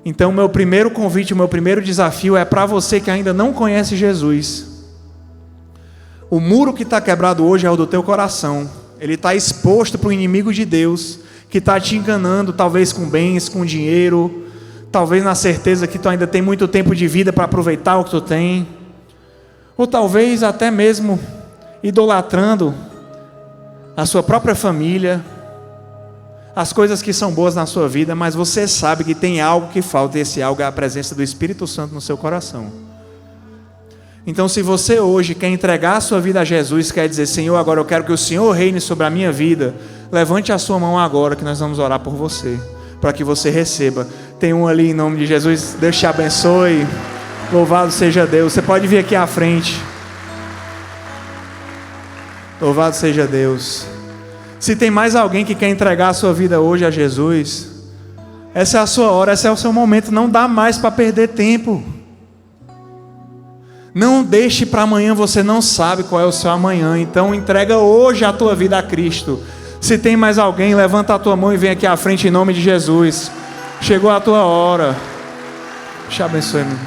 Então o meu primeiro convite, o meu primeiro desafio é para você que ainda não conhece Jesus. O muro que está quebrado hoje é o do teu coração. Ele está exposto para o inimigo de Deus, que está te enganando, talvez com bens, com dinheiro, talvez na certeza que tu ainda tem muito tempo de vida para aproveitar o que tu tem, ou talvez até mesmo idolatrando a sua própria família, as coisas que são boas na sua vida, mas você sabe que tem algo que falta, e esse algo é a presença do Espírito Santo no seu coração. Então, se você hoje quer entregar a sua vida a Jesus, quer dizer: Senhor, agora eu quero que o Senhor reine sobre a minha vida, levante a sua mão agora, que nós vamos orar por você, para que você receba. Tem um ali em nome de Jesus. Deus te abençoe, louvado seja Deus. Você pode vir aqui à frente. Louvado seja Deus. Se tem mais alguém que quer entregar a sua vida hoje a Jesus, essa é a sua hora, esse é o seu momento. Não dá mais para perder tempo. Não deixe para amanhã, você não sabe qual é o seu amanhã. Então entrega hoje a tua vida a Cristo. Se tem mais alguém, levanta a tua mão e vem aqui à frente em nome de Jesus. Chegou a tua hora. Te abençoe, meu.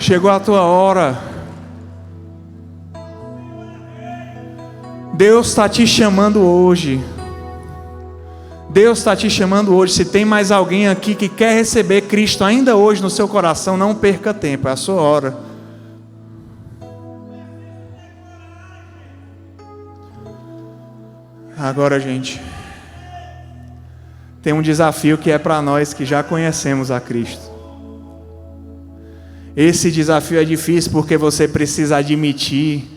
Chegou a tua hora. Deus está te chamando hoje. Deus está te chamando hoje. Se tem mais alguém aqui que quer receber Cristo ainda hoje no seu coração, não perca tempo, é a sua hora. Agora, gente, tem um desafio que é para nós que já conhecemos a Cristo. Esse desafio é difícil porque você precisa admitir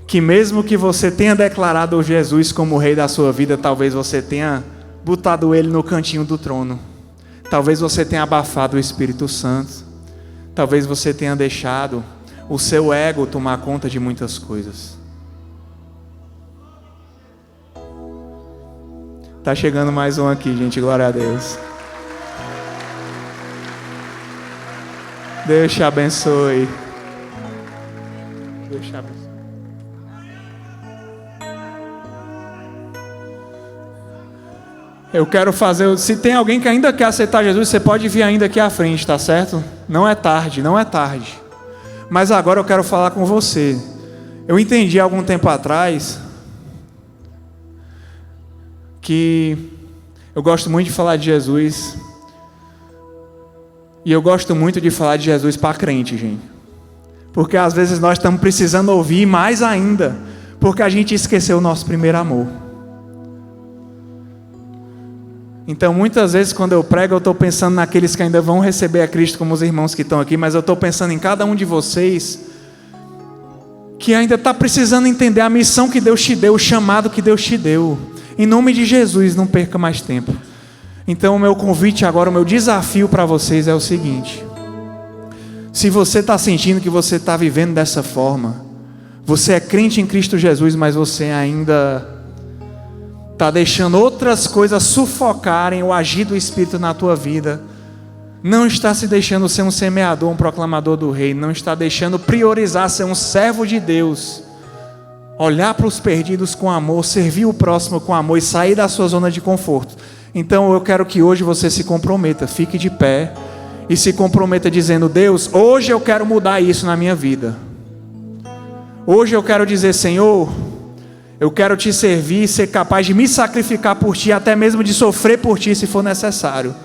que mesmo que você tenha declarado Jesus como o rei da sua vida, talvez você tenha botado ele no cantinho do trono. Talvez você tenha abafado o Espírito Santo. Talvez você tenha deixado o seu ego tomar conta de muitas coisas. Tá chegando mais um aqui, gente, glória a Deus. Deus te abençoe. Deus te abençoe. Eu quero fazer, se tem alguém que ainda quer aceitar Jesus, você pode vir ainda aqui à frente, tá certo? Não é tarde, não é tarde. Mas agora eu quero falar com você. Eu entendi há algum tempo atrás que eu gosto muito de falar de Jesus. E eu gosto muito de falar de Jesus para crente, gente. Porque às vezes nós estamos precisando ouvir mais ainda. porque a gente esqueceu o nosso primeiro amor. Então, muitas vezes, quando eu prego, eu estou pensando naqueles que ainda vão receber a Cristo, como os irmãos que estão aqui, mas eu estou pensando em cada um de vocês que ainda está precisando entender a missão que Deus te deu, o chamado que Deus te deu. Em nome de Jesus, não perca mais tempo. Então, o meu convite agora, o meu desafio para vocês é o seguinte: se você está sentindo que você está vivendo dessa forma, você é crente em Cristo Jesus, mas você ainda está deixando outras coisas sufocarem o agir do Espírito na tua vida, não está se deixando ser um semeador, um proclamador do reino, não está deixando priorizar ser um servo de Deus, olhar para os perdidos com amor, servir o próximo com amor e sair da sua zona de conforto. Então eu quero que hoje você se comprometa, fique de pé e se comprometa dizendo: Deus, hoje eu quero mudar isso na minha vida. Hoje eu quero dizer: Senhor, eu quero te servir e ser capaz de me sacrificar por ti, até mesmo de sofrer por ti se for necessário.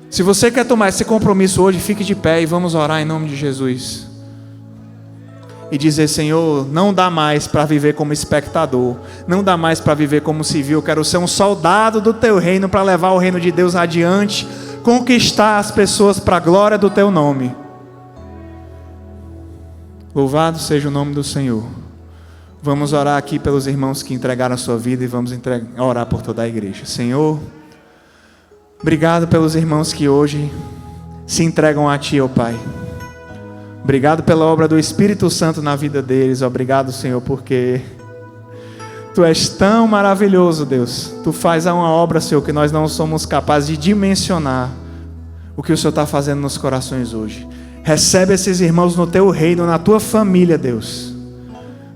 Se você quer tomar esse compromisso hoje, fique de pé e vamos orar em nome de Jesus. E dizer: Senhor, não dá mais para viver como espectador, não dá mais para viver como civil, eu quero ser um soldado do teu reino para levar o reino de Deus adiante, conquistar as pessoas para a glória do teu nome. Louvado seja o nome do Senhor. Vamos orar aqui pelos irmãos que entregaram a sua vida e vamos orar por toda a igreja. Senhor, obrigado pelos irmãos que hoje se entregam a Ti, ó Pai. Obrigado pela obra do Espírito Santo na vida deles. Obrigado, Senhor, porque Tu és tão maravilhoso, Deus. Tu faz uma obra, Senhor, que nós não somos capazes de dimensionar o que o Senhor está fazendo nos corações hoje. Recebe esses irmãos no Teu reino, na Tua família, Deus,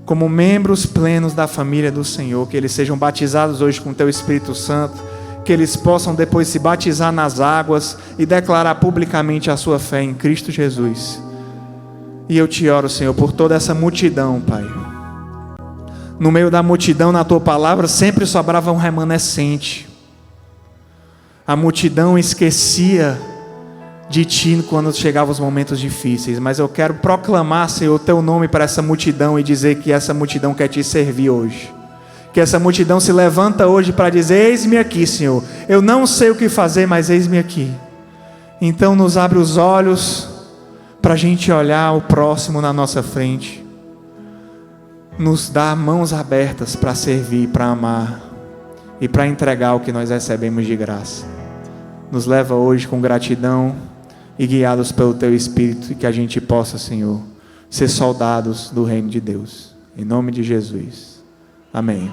como membros plenos da família do Senhor, que eles sejam batizados hoje com o Teu Espírito Santo, que eles possam depois se batizar nas águas e declarar publicamente a sua fé em Cristo Jesus. E eu te oro, Senhor, por toda essa multidão, Pai. No meio da multidão, na Tua palavra, sempre sobrava um remanescente. A multidão esquecia de Ti quando chegavam os momentos difíceis, mas eu quero proclamar, Senhor, o Teu nome para essa multidão e dizer que essa multidão quer Te servir hoje, que essa multidão se levanta hoje para dizer: eis-me aqui, Senhor, eu não sei o que fazer, mas eis-me aqui. Então nos abre os olhos para a gente olhar o próximo na nossa frente, nos dá mãos abertas para servir, para amar e para entregar o que nós recebemos de graça. Nos leva hoje com gratidão e guiados pelo Teu Espírito, e que a gente possa, Senhor, ser soldados do reino de Deus. Em nome de Jesus. Amém.